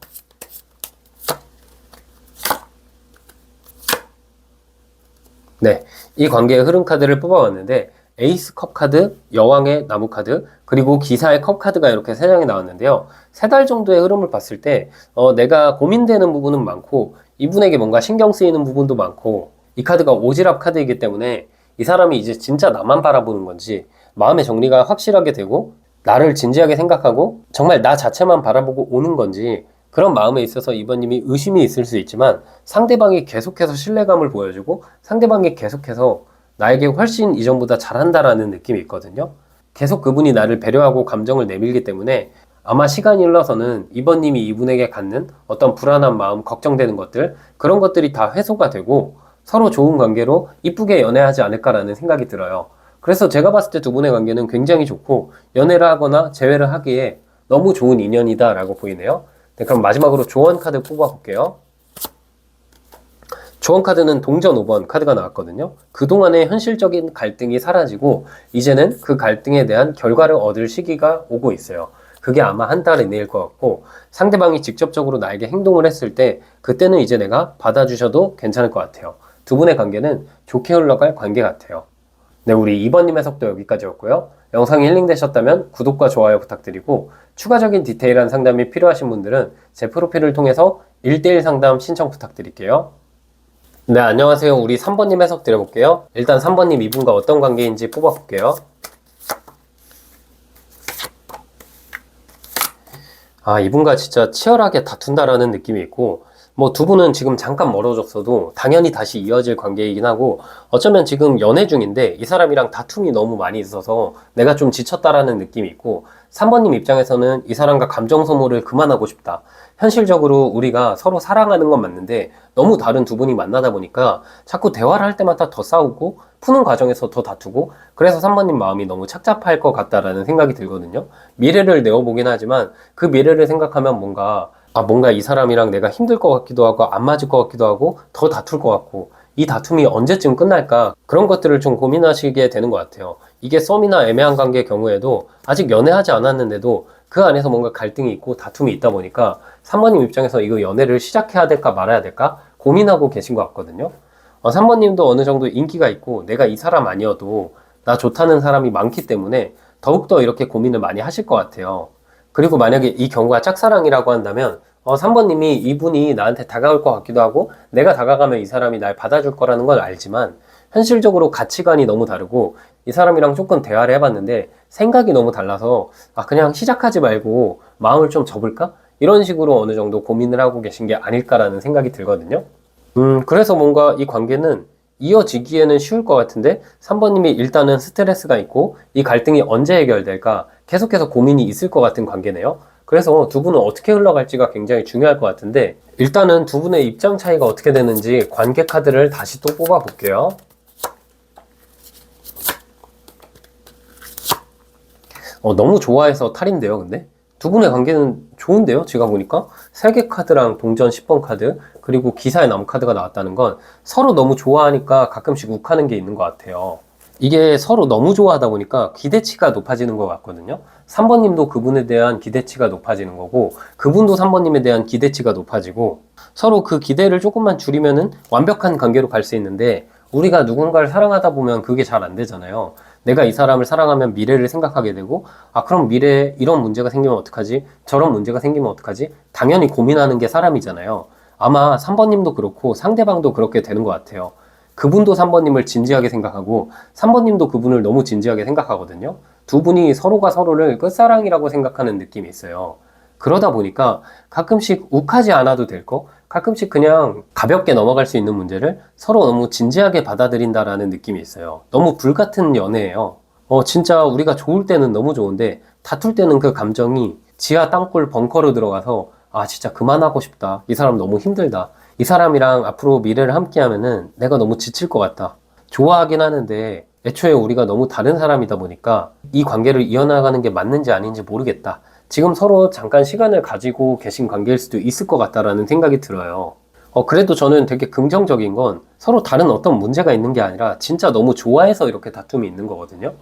A: 네, 이 관계의 흐름 카드를 뽑아봤는데 에이스 컵 카드, 여왕의 나무 카드, 그리고 기사의 컵 카드가 이렇게 3장이 나왔는데요. 3달 정도의 흐름을 봤을 때 내가 고민되는 부분은 많고 이분에게 뭔가 신경 쓰이는 부분도 많고, 이 카드가 오지랖 카드이기 때문에 이 사람이 이제 진짜 나만 바라보는 건지 마음의 정리가 확실하게 되고 나를 진지하게 생각하고 정말 나 자체만 바라보고 오는 건지, 그런 마음에 있어서 이번님이 의심이 있을 수 있지만 상대방이 계속해서 신뢰감을 보여주고 상대방이 계속해서 나에게 훨씬 이전보다 잘한다라는 느낌이 있거든요. 계속 그분이 나를 배려하고 감정을 내밀기 때문에 아마 시간이 흘러서는 이번님이 이분에게 갖는 어떤 불안한 마음, 걱정되는 것들, 그런 것들이 다 해소가 되고 서로 좋은 관계로 이쁘게 연애하지 않을까라는 생각이 들어요. 그래서 제가 봤을 때 두 분의 관계는 굉장히 좋고 연애를 하거나 재회를 하기에 너무 좋은 인연이다 라고 보이네요. 네, 그럼 마지막으로 조언 카드 뽑아볼게요. 조언 카드는 동전 5번 카드가 나왔거든요. 그동안의 현실적인 갈등이 사라지고 이제는 그 갈등에 대한 결과를 얻을 시기가 오고 있어요. 그게 아마 한 달 이내일 것 같고, 상대방이 직접적으로 나에게 행동을 했을 때 그때는 이제 내가 받아주셔도 괜찮을 것 같아요. 두 분의 관계는 좋게 흘러갈 관계 같아요. 네, 우리 2번님 해석도 여기까지였고요. 영상이 힐링되셨다면 구독과 좋아요 부탁드리고, 추가적인 디테일한 상담이 필요하신 분들은 제 프로필을 통해서 1대1 상담 신청 부탁드릴게요. 네, 안녕하세요. 우리 3번님 해석 드려볼게요. 일단 3번님 이분과 어떤 관계인지 뽑아볼게요. 이분과 진짜 치열하게 다툰다라는 느낌이 있고, 뭐 두 분은 지금 잠깐 멀어졌어도 당연히 다시 이어질 관계이긴 하고, 어쩌면 지금 연애 중인데 이 사람이랑 다툼이 너무 많이 있어서 내가 좀 지쳤다라는 느낌이 있고, 3번님 입장에서는 이 사람과 감정 소모를 그만하고 싶다. 현실적으로 우리가 서로 사랑하는 건 맞는데 너무 다른 두 분이 만나다 보니까 자꾸 대화를 할 때마다 더 싸우고 푸는 과정에서 더 다투고, 그래서 3번님 마음이 너무 착잡할 것 같다라는 생각이 들거든요. 미래를 내어보긴 하지만 그 미래를 생각하면 뭔가 이 사람이랑 내가 힘들 것 같기도 하고 안 맞을 것 같기도 하고 더 다툴 것 같고, 이 다툼이 언제쯤 끝날까, 그런 것들을 좀 고민하시게 되는 것 같아요. 이게 썸이나 애매한 관계의 경우에도 아직 연애하지 않았는데도 그 안에서 뭔가 갈등이 있고 다툼이 있다 보니까 3번님 입장에서 이거 연애를 시작해야 될까 말아야 될까 고민하고 계신 것 같거든요. 3번님도 어느 정도 인기가 있고 내가 이 사람 아니어도 나 좋다는 사람이 많기 때문에 더욱더 이렇게 고민을 많이 하실 것 같아요. 그리고 만약에 이 경우가 짝사랑이라고 한다면 3번님이 이분이 나한테 다가올 것 같기도 하고 내가 다가가면 이 사람이 날 받아줄 거라는 걸 알지만 현실적으로 가치관이 너무 다르고 이 사람이랑 조금 대화를 해봤는데 생각이 너무 달라서 그냥 시작하지 말고 마음을 좀 접을까? 이런 식으로 어느 정도 고민을 하고 계신 게 아닐까라는 생각이 들거든요. 그래서 뭔가 이 관계는 이어지기에는 쉬울 것 같은데 3번님이 일단은 스트레스가 있고 이 갈등이 언제 해결될까 계속해서 고민이 있을 것 같은 관계네요. 그래서 두 분은 어떻게 흘러갈지가 굉장히 중요할 것 같은데, 일단은 두 분의 입장 차이가 어떻게 되는지 관계 카드를 다시 또 뽑아 볼게요. 너무 좋아해서 탈인데요, 근데? 두 분의 관계는 좋은데요, 제가 보니까? 3개 카드랑 동전 10번 카드, 그리고 기사의 나무 카드가 나왔다는 건 서로 너무 좋아하니까 가끔씩 욱하는 게 있는 것 같아요. 이게 서로 너무 좋아하다 보니까 기대치가 높아지는 것 같거든요. 3번님도 그분에 대한 기대치가 높아지는 거고, 그분도 3번님에 대한 기대치가 높아지고, 서로 그 기대를 조금만 줄이면은 완벽한 관계로 갈 수 있는데, 우리가 누군가를 사랑하다 보면 그게 잘 안 되잖아요. 내가 이 사람을 사랑하면 미래를 생각하게 되고, 그럼 미래에 이런 문제가 생기면 어떡하지? 저런 문제가 생기면 어떡하지? 당연히 고민하는 게 사람이잖아요. 아마 3번님도 그렇고 상대방도 그렇게 되는 것 같아요. 그분도 3번님을 진지하게 생각하고 3번님도 그분을 너무 진지하게 생각하거든요. 두 분이 서로가 서로를 끝사랑이라고 생각하는 느낌이 있어요. 그러다 보니까 가끔씩 욱하지 않아도 될 거, 가끔씩 그냥 가볍게 넘어갈 수 있는 문제를 서로 너무 진지하게 받아들인다라는 느낌이 있어요. 너무 불같은 연애예요. 진짜 우리가 좋을 때는 너무 좋은데 다툴 때는 그 감정이 지하 땅굴 벙커로 들어가서 아 진짜 그만하고 싶다. 이 사람 너무 힘들다. 이 사람이랑 앞으로 미래를 함께 하면은 내가 너무 지칠 것 같다. 좋아하긴 하는데 애초에 우리가 너무 다른 사람이다 보니까 이 관계를 이어나가는 게 맞는지 아닌지 모르겠다. 지금 서로 잠깐 시간을 가지고 계신 관계일 수도 있을 것 같다라는 생각이 들어요. 그래도 저는 되게 긍정적인 건 서로 다른 어떤 문제가 있는 게 아니라 진짜 너무 좋아해서 이렇게 다툼이 있는 거거든요.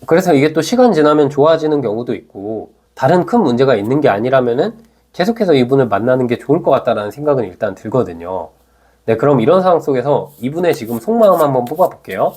A: 그래서 이게 또 시간 지나면 좋아지는 경우도 있고 다른 큰 문제가 있는 게 아니라면은 계속해서 이분을 만나는 게 좋을 것 같다라는 생각은 일단 들거든요. 네, 그럼 이런 상황 속에서 이분의 지금 속마음 한번 뽑아볼게요.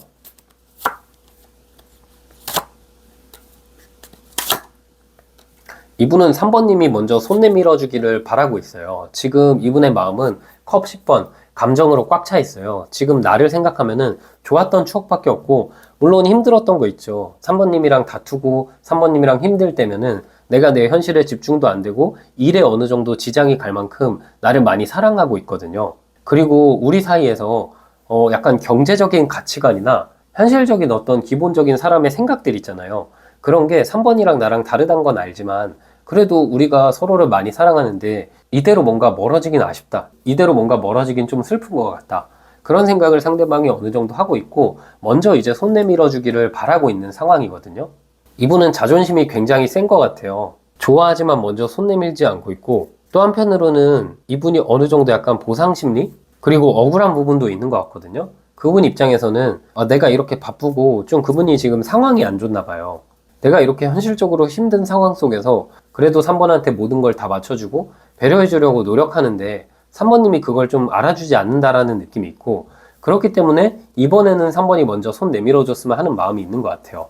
A: 이분은 3번님이 먼저 손 내밀어 주기를 바라고 있어요. 지금 이분의 마음은 컵 10번, 감정으로 꽉 차 있어요. 지금 나를 생각하면은 좋았던 추억밖에 없고, 물론 힘들었던 거 있죠. 3번님이랑 다투고 3번님이랑 힘들 때면은 내가 내 현실에 집중도 안 되고 일에 어느 정도 지장이 갈 만큼 나를 많이 사랑하고 있거든요. 그리고 우리 사이에서 약간 경제적인 가치관이나 현실적인 어떤 기본적인 사람의 생각들 있잖아요. 그런 게 3번이랑 나랑 다르단 건 알지만 그래도 우리가 서로를 많이 사랑하는데 이대로 뭔가 멀어지긴 아쉽다. 이대로 뭔가 멀어지긴 좀 슬픈 것 같다. 그런 생각을 상대방이 어느 정도 하고 있고 먼저 이제 손 내밀어 주기를 바라고 있는 상황이거든요. 이분은 자존심이 굉장히 센 것 같아요. 좋아하지만 먼저 손 내밀지 않고 있고 또 한편으로는 이분이 어느 정도 약간 보상 심리? 그리고 억울한 부분도 있는 것 같거든요. 그분 입장에서는 내가 이렇게 바쁘고 좀 그분이 지금 상황이 안 좋나 봐요. 내가 이렇게 현실적으로 힘든 상황 속에서 그래도 3번한테 모든 걸 다 맞춰주고 배려해 주려고 노력하는데 3번님이 그걸 좀 알아주지 않는다라는 느낌이 있고 그렇기 때문에 이번에는 3번이 먼저 손 내밀어 줬으면 하는 마음이 있는 것 같아요.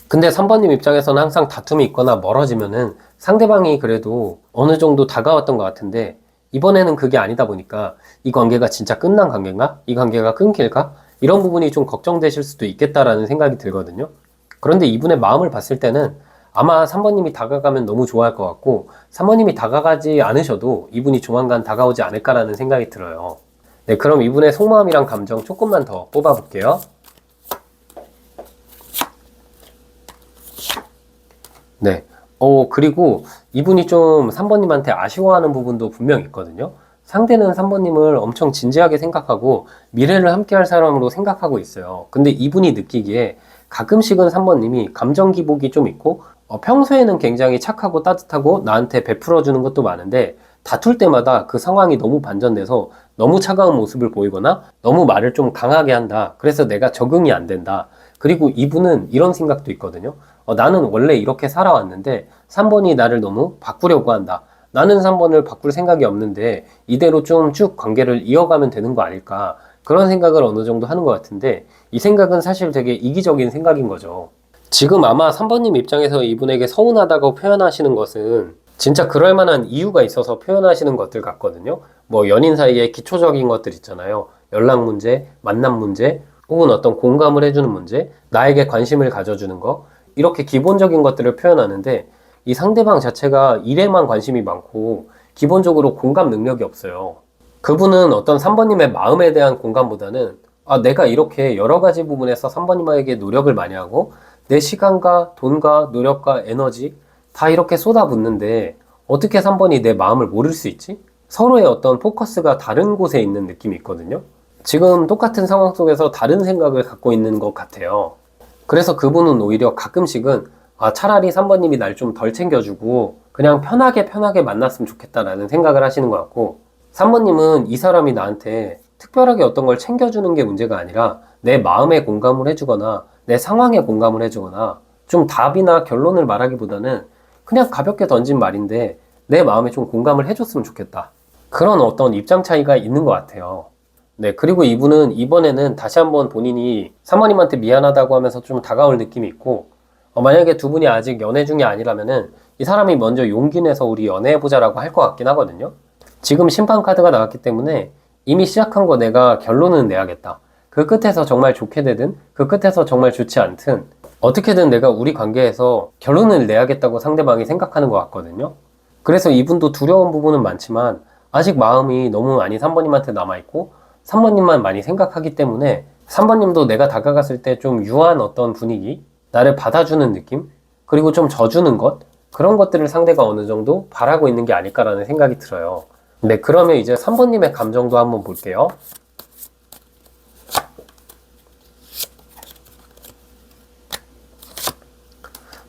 A: 근데 3번님 입장에서는 항상 다툼이 있거나 멀어지면은 상대방이 그래도 어느 정도 다가왔던 것 같은데 이번에는 그게 아니다 보니까 이 관계가 진짜 끝난 관계인가? 이 관계가 끊길까? 이런 부분이 좀 걱정되실 수도 있겠다라는 생각이 들거든요. 그런데 이분의 마음을 봤을 때는 아마 3번님이 다가가면 너무 좋아할 것 같고 3번님이 다가가지 않으셔도 이분이 조만간 다가오지 않을까라는 생각이 들어요. 네, 그럼 이분의 속마음이랑 감정 조금만 더 뽑아볼게요. 네. 그리고 이분이 좀 3번님한테 아쉬워하는 부분도 분명 있거든요. 상대는 3번님을 엄청 진지하게 생각하고 미래를 함께 할 사람으로 생각하고 있어요. 근데 이분이 느끼기에 가끔씩은 3번님이 감정 기복이 좀 있고 평소에는 굉장히 착하고 따뜻하고 나한테 베풀어 주는 것도 많은데 다툴 때마다 그 상황이 너무 반전돼서 너무 차가운 모습을 보이거나 너무 말을 좀 강하게 한다. 그래서 내가 적응이 안 된다. 그리고 이분은 이런 생각도 있거든요. 나는 원래 이렇게 살아왔는데 3번이 나를 너무 바꾸려고 한다. 나는 3번을 바꿀 생각이 없는데 이대로 좀 쭉 관계를 이어가면 되는 거 아닐까. 그런 생각을 어느 정도 하는 것 같은데 이 생각은 사실 되게 이기적인 생각인 거죠. 지금 아마 3번님 입장에서 이분에게 서운하다고 표현하시는 것은 진짜 그럴 만한 이유가 있어서 표현하시는 것들 같거든요. 뭐 연인 사이에 기초적인 것들 있잖아요. 연락 문제, 만남 문제, 혹은 어떤 공감을 해주는 문제, 나에게 관심을 가져주는 거, 이렇게 기본적인 것들을 표현하는데 이 상대방 자체가 일에만 관심이 많고 기본적으로 공감 능력이 없어요. 그분은 어떤 3번님의 마음에 대한 공감보다는 내가 이렇게 여러 가지 부분에서 3번님에게 노력을 많이 하고 내 시간과 돈과 노력과 에너지 다 이렇게 쏟아붓는데 어떻게 3번이 내 마음을 모를 수 있지? 서로의 어떤 포커스가 다른 곳에 있는 느낌이 있거든요. 지금 똑같은 상황 속에서 다른 생각을 갖고 있는 것 같아요. 그래서 그분은 오히려 가끔씩은 차라리 3번님이 날 좀 덜 챙겨주고 그냥 편하게 만났으면 좋겠다라는 생각을 하시는 것 같고 3번님은 이 사람이 나한테 특별하게 어떤 걸 챙겨주는 게 문제가 아니라 내 마음에 공감을 해주거나 내 상황에 공감을 해주거나 좀 답이나 결론을 말하기보다는 그냥 가볍게 던진 말인데 내 마음에 좀 공감을 해줬으면 좋겠다. 그런 어떤 입장 차이가 있는 것 같아요. 네, 그리고 이분은 이번에는 다시 한번 본인이 3번님한테 미안하다고 하면서 좀 다가올 느낌이 있고 만약에 두 분이 아직 연애 중이 아니라면은 이 사람이 먼저 용기 내서 우리 연애해보자라고 할 것 같긴 하거든요. 지금 심판 카드가 나왔기 때문에 이미 시작한 거 내가 결론은 내야겠다. 그 끝에서 정말 좋게 되든 그 끝에서 정말 좋지 않든 어떻게든 내가 우리 관계에서 결론을 내야겠다고 상대방이 생각하는 것 같거든요. 그래서 이분도 두려운 부분은 많지만 아직 마음이 너무 많이 3번님한테 남아있고 3번님만 많이 생각하기 때문에 3번님도 내가 다가갔을 때 좀 유한 어떤 분위기, 나를 받아주는 느낌, 그리고 좀 져주는 것, 그런 것들을 상대가 어느 정도 바라고 있는 게 아닐까라는 생각이 들어요. 네, 그러면 이제 3번님의 감정도 한번 볼게요.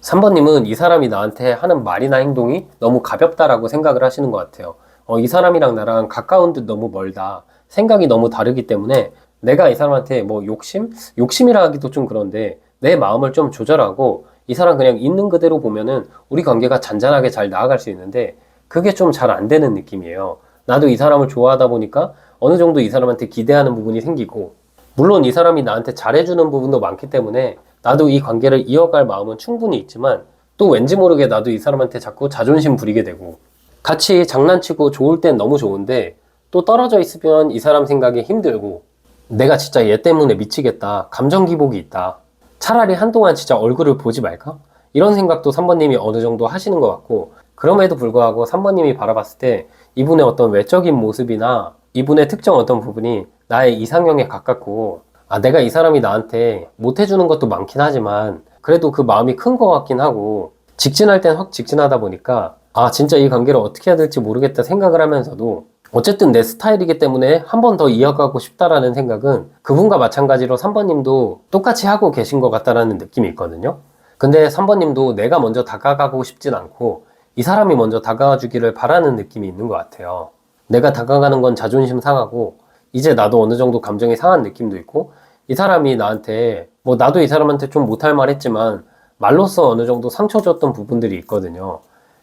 A: 3번님은 이 사람이 나한테 하는 말이나 행동이 너무 가볍다라고 생각을 하시는 것 같아요. 이 사람이랑 나랑 가까운 듯 너무 멀다. 생각이 너무 다르기 때문에 내가 이 사람한테 뭐 욕심이라 하기도 좀 그런데 내 마음을 좀 조절하고 이 사람 그냥 있는 그대로 보면은 우리 관계가 잔잔하게 잘 나아갈 수 있는데 그게 좀 잘 안 되는 느낌이에요. 나도 이 사람을 좋아하다 보니까 어느 정도 이 사람한테 기대하는 부분이 생기고 물론 이 사람이 나한테 잘해주는 부분도 많기 때문에 나도 이 관계를 이어갈 마음은 충분히 있지만 또 왠지 모르게 나도 이 사람한테 자꾸 자존심 부리게 되고 같이 장난치고 좋을 땐 너무 좋은데 또 떨어져 있으면 이 사람 생각이 힘들고 내가 진짜 얘 때문에 미치겠다. 감정 기복이 있다. 차라리 한동안 진짜 얼굴을 보지 말까? 이런 생각도 3번님이 어느 정도 하시는 것 같고 그럼에도 불구하고 3번님이 바라봤을 때 이분의 어떤 외적인 모습이나 이분의 특정 어떤 부분이 나의 이상형에 가깝고 내가 이 사람이 나한테 못해주는 것도 많긴 하지만 그래도 그 마음이 큰 것 같긴 하고 직진할 땐 확 직진하다 보니까 진짜 이 관계를 어떻게 해야 될지 모르겠다 생각을 하면서도 어쨌든 내 스타일이기 때문에 한 번 더 이어가고 싶다라는 생각은 그분과 마찬가지로 3번님도 똑같이 하고 계신 것 같다라는 느낌이 있거든요. 근데 3번님도 내가 먼저 다가가고 싶진 않고 이 사람이 먼저 다가와 주기를 바라는 느낌이 있는 것 같아요. 내가 다가가는 건 자존심 상하고 이제 나도 어느 정도 감정이 상한 느낌도 있고 이 사람이 나한테 뭐 나도 이 사람한테 좀 못할 말 했지만 말로써 어느 정도 상처 줬던 부분들이 있거든요.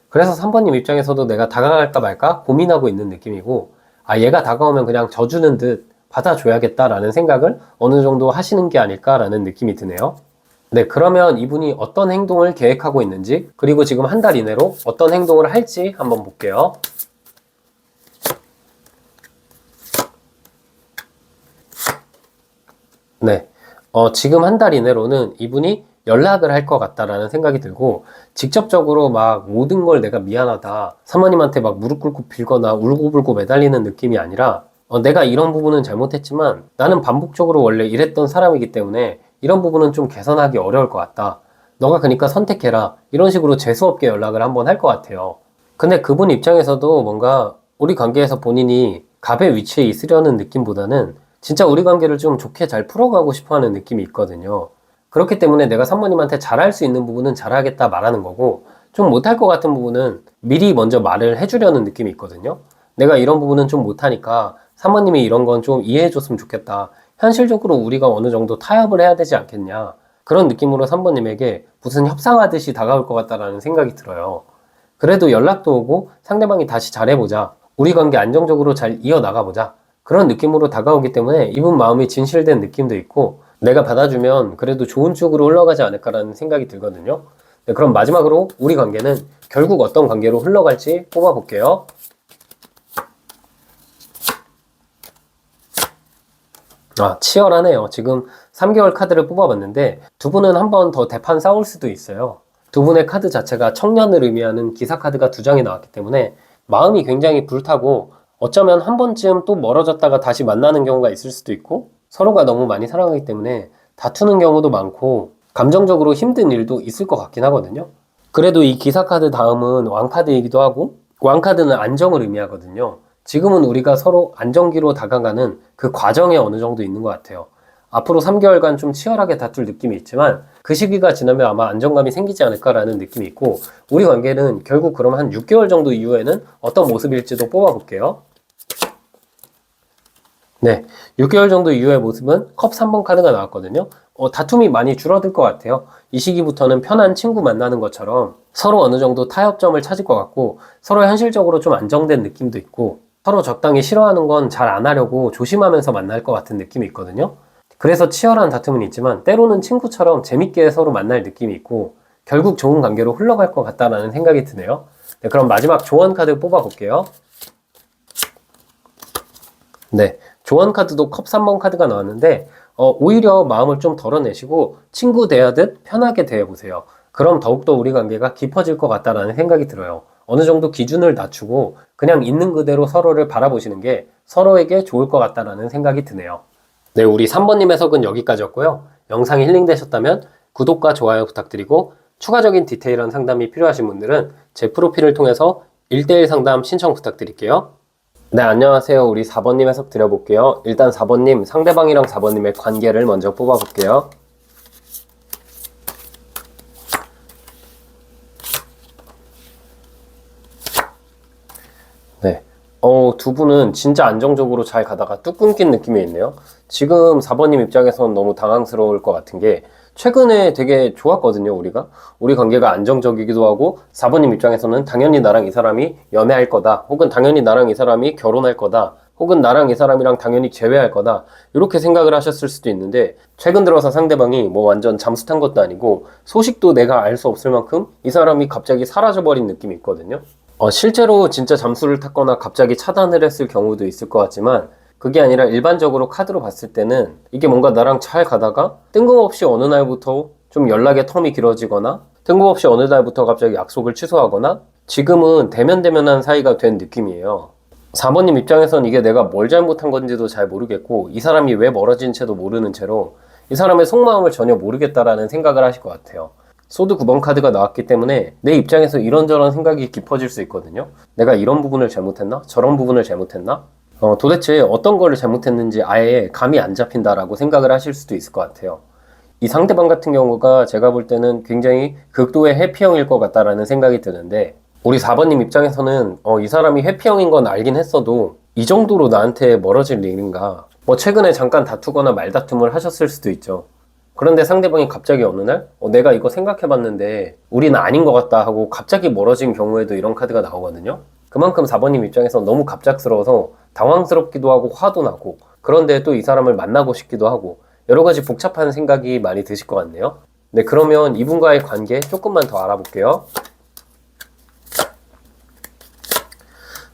A: 그래서 3번님 입장에서도 내가 다가갈까 말까 고민하고 있는 느낌이고 얘가 다가오면 그냥 져주는 듯 받아줘야겠다라는 생각을 어느 정도 하시는 게 아닐까라는 느낌이 드네요. 네, 그러면 이분이 어떤 행동을 계획하고 있는지 그리고 지금 한 달 이내로 어떤 행동을 할지 한번 볼게요. 네, 지금 한 달 이내로는 이분이 연락을 할 것 같다라는 생각이 들고 직접적으로 막 모든 걸 내가 미안하다 사모님한테 막 무릎 꿇고 빌거나 울고불고 매달리는 느낌이 아니라 내가 이런 부분은 잘못했지만 나는 반복적으로 원래 이랬던 사람이기 때문에 이런 부분은 좀 개선하기 어려울 것 같다. 너가 그러니까 선택해라. 이런 식으로 재수없게 연락을 한번 할 것 같아요. 근데 그분 입장에서도 뭔가 우리 관계에서 본인이 갑의 위치에 있으려는 느낌보다는 진짜 우리 관계를 좀 좋게 잘 풀어가고 싶어 하는 느낌이 있거든요. 그렇기 때문에 내가 3번님한테 잘할 수 있는 부분은 잘하겠다 말하는 거고 좀 못할 것 같은 부분은 미리 먼저 말을 해주려는 느낌이 있거든요. 내가 이런 부분은 좀 못하니까 3번님이 이런 건 좀 이해해 줬으면 좋겠다. 현실적으로 우리가 어느 정도 타협을 해야 되지 않겠냐. 그런 느낌으로 3번님에게 무슨 협상하듯이 다가올 것 같다라는 생각이 들어요. 그래도 연락도 오고 상대방이 다시 잘해보자. 우리 관계 안정적으로 잘 이어나가보자. 그런 느낌으로 다가오기 때문에 이분 마음이 진실된 느낌도 있고 내가 받아주면 그래도 좋은 쪽으로 흘러가지 않을까라는 생각이 들거든요. 네, 그럼 마지막으로 우리 관계는 결국 어떤 관계로 흘러갈지 뽑아볼게요. 치열하네요. 지금 3개월 카드를 뽑아봤는데 두 분은 한 번 더 대판 싸울 수도 있어요. 두 분의 카드 자체가 청년을 의미하는 기사 카드가 2장이 나왔기 때문에 마음이 굉장히 불타고 어쩌면 한 번쯤 또 멀어졌다가 다시 만나는 경우가 있을 수도 있고 서로가 너무 많이 사랑하기 때문에 다투는 경우도 많고 감정적으로 힘든 일도 있을 것 같긴 하거든요. 그래도 이 기사 카드 다음은 왕카드이기도 하고 왕카드는 안정을 의미하거든요. 지금은 우리가 서로 안정기로 다가가는 그 과정에 어느 정도 있는 것 같아요. 앞으로 3개월간 좀 치열하게 다툴 느낌이 있지만 그 시기가 지나면 아마 안정감이 생기지 않을까라는 느낌이 있고 우리 관계는 결국 그럼 한 6개월 정도 이후에는 어떤 모습일지도 뽑아볼게요. 네, 6개월 정도 이후의 모습은 컵 3번 카드가 나왔거든요. 다툼이 많이 줄어들 것 같아요. 이 시기부터는 편한 친구 만나는 것처럼 서로 어느 정도 타협점을 찾을 것 같고 서로 현실적으로 좀 안정된 느낌도 있고 서로 적당히 싫어하는 건 잘 안 하려고 조심하면서 만날 것 같은 느낌이 있거든요. 그래서 치열한 다툼은 있지만 때로는 친구처럼 재밌게 서로 만날 느낌이 있고 결국 좋은 관계로 흘러갈 것 같다라는 생각이 드네요. 네, 그럼 마지막 조언 카드 뽑아볼게요. 네, 조언 카드도 컵 3번 카드가 나왔는데 오히려 마음을 좀 덜어내시고 친구 대하듯 편하게 대해보세요. 그럼 더욱더 우리 관계가 깊어질 것 같다라는 생각이 들어요. 어느 정도 기준을 낮추고 그냥 있는 그대로 서로를 바라보시는 게 서로에게 좋을 것 같다라는 생각이 드네요. 네, 우리 3번님 해석은 여기까지였고요. 영상이 힐링되셨다면 구독과 좋아요 부탁드리고 추가적인 디테일한 상담이 필요하신 분들은 제 프로필을 통해서 1대1 상담 신청 부탁드릴게요. 네, 안녕하세요. 우리 4번님 해석 드려볼게요. 일단 4번님, 상대방이랑 4번님의 관계를 먼저 뽑아볼게요. 네. 두 분은 진짜 안정적으로 잘 가다가 뚝 끊긴 느낌이 있네요. 지금 4번님 입장에선 너무 당황스러울 것 같은 게 최근에 되게 좋았거든요, 우리가. 우리 관계가 안정적이기도 하고 4번님 입장에서는 당연히 나랑 이 사람이 연애할 거다. 혹은 당연히 나랑 이 사람이 결혼할 거다. 혹은 나랑 이 사람이랑 당연히 재회할 거다. 이렇게 생각을 하셨을 수도 있는데 최근 들어서 상대방이 뭐 완전 잠수 탄 것도 아니고 소식도 내가 알 수 없을 만큼 이 사람이 갑자기 사라져버린 느낌이 있거든요. 실제로 진짜 잠수를 탔거나 갑자기 차단을 했을 경우도 있을 것 같지만 그게 아니라 일반적으로 카드로 봤을 때는 이게 뭔가 나랑 잘 가다가 뜬금없이 어느 날부터 좀 연락의 텀이 길어지거나 뜬금없이 어느 날부터 갑자기 약속을 취소하거나 지금은 대면대면한 사이가 된 느낌이에요. 4번님 입장에선 이게 내가 뭘 잘못한 건지도 잘 모르겠고 이 사람이 왜 멀어진 채도 모르는 채로 이 사람의 속마음을 전혀 모르겠다라는 생각을 하실 것 같아요. 소드 9번 카드가 나왔기 때문에 내 입장에서 이런저런 생각이 깊어질 수 있거든요. 내가 이런 부분을 잘못했나? 저런 부분을 잘못했나? 도대체 어떤 거를 잘못했는지 아예 감이 안 잡힌다라고 생각을 하실 수도 있을 것 같아요. 이 상대방 같은 경우가 제가 볼 때는 굉장히 극도의 회피형일 것 같다라는 생각이 드는데 우리 4번님 입장에서는 이 사람이 회피형인 건 알긴 했어도 이 정도로 나한테 멀어질 일인가? 뭐 최근에 잠깐 다투거나 말다툼을 하셨을 수도 있죠. 그런데 상대방이 갑자기 어느 날 내가 이거 생각해봤는데 우리는 아닌 것 같다 하고 갑자기 멀어진 경우에도 이런 카드가 나오거든요. 그만큼 4번님 입장에서 너무 갑작스러워서 당황스럽기도 하고 화도 나고 그런데 또 이 사람을 만나고 싶기도 하고 여러 가지 복잡한 생각이 많이 드실 것 같네요. 네, 그러면 이분과의 관계 조금만 더 알아볼게요.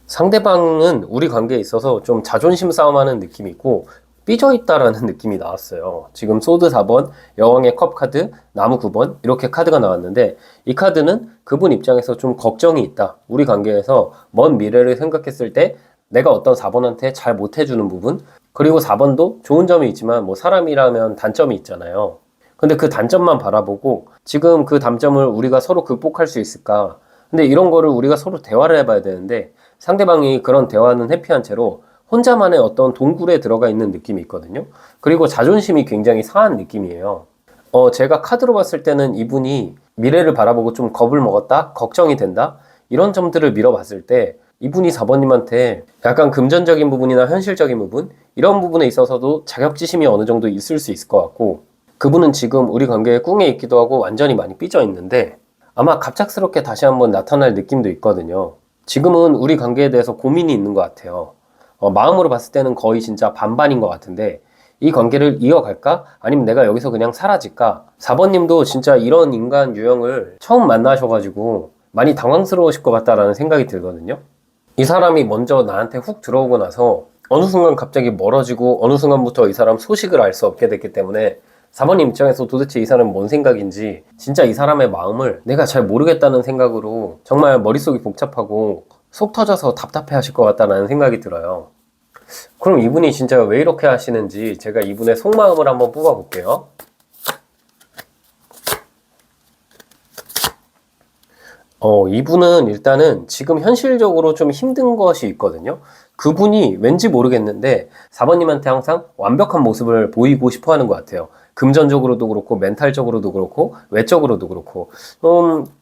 A: 상대방은 우리 관계에 있어서 좀 자존심 싸움하는 느낌이 있고 삐져있다라는 느낌이 나왔어요. 지금 소드 4번, 여왕의 컵 카드, 나무 9번 이렇게 카드가 나왔는데 이 카드는 그분 입장에서 좀 걱정이 있다. 우리 관계에서 먼 미래를 생각했을 때 내가 어떤 4번한테 잘 못해주는 부분 그리고 4번도 좋은 점이 있지만 뭐 사람이라면 단점이 있잖아요. 근데 그 단점만 바라보고 지금 그 단점을 우리가 서로 극복할 수 있을까? 근데 이런 거를 우리가 서로 대화를 해봐야 되는데 상대방이 그런 대화는 회피한 채로 혼자만의 어떤 동굴에 들어가 있는 느낌이 있거든요. 그리고 자존심이 굉장히 상한 느낌이에요. 제가 카드로 봤을 때는 이분이 미래를 바라보고 좀 겁을 먹었다? 걱정이 된다? 이런 점들을 밀어봤을 때 이분이 4번님한테 약간 금전적인 부분이나 현실적인 부분 이런 부분에 있어서도 자격지심이 어느 정도 있을 수 있을 것 같고 그분은 지금 우리 관계에 꿍에 있기도 하고 완전히 많이 삐져 있는데 아마 갑작스럽게 다시 한번 나타날 느낌도 있거든요. 지금은 우리 관계에 대해서 고민이 있는 것 같아요. 마음으로 봤을 때는 거의 진짜 반반인 것 같은데 이 관계를 이어갈까? 아니면 내가 여기서 그냥 사라질까? 4번님도 진짜 이런 인간 유형을 처음 만나셔가지고 많이 당황스러우실 것 같다라는 생각이 들거든요. 이 사람이 먼저 나한테 훅 들어오고 나서 어느 순간 갑자기 멀어지고 어느 순간부터 이 사람 소식을 알 수 없게 됐기 때문에 4번님 입장에서 도대체 이 사람은 뭔 생각인지 진짜 이 사람의 마음을 내가 잘 모르겠다는 생각으로 정말 머릿속이 복잡하고 속 터져서 답답해 하실 것 같다는 생각이 들어요. 그럼 이분이 진짜 왜 이렇게 하시는지 제가 이분의 속마음을 한번 뽑아볼게요. 이분은 일단은 지금 현실적으로 좀 힘든 것이 있거든요. 그분이 왠지 모르겠는데 4번님한테 항상 완벽한 모습을 보이고 싶어 하는 것 같아요. 금전적으로도 그렇고 멘탈적으로도 그렇고 외적으로도 그렇고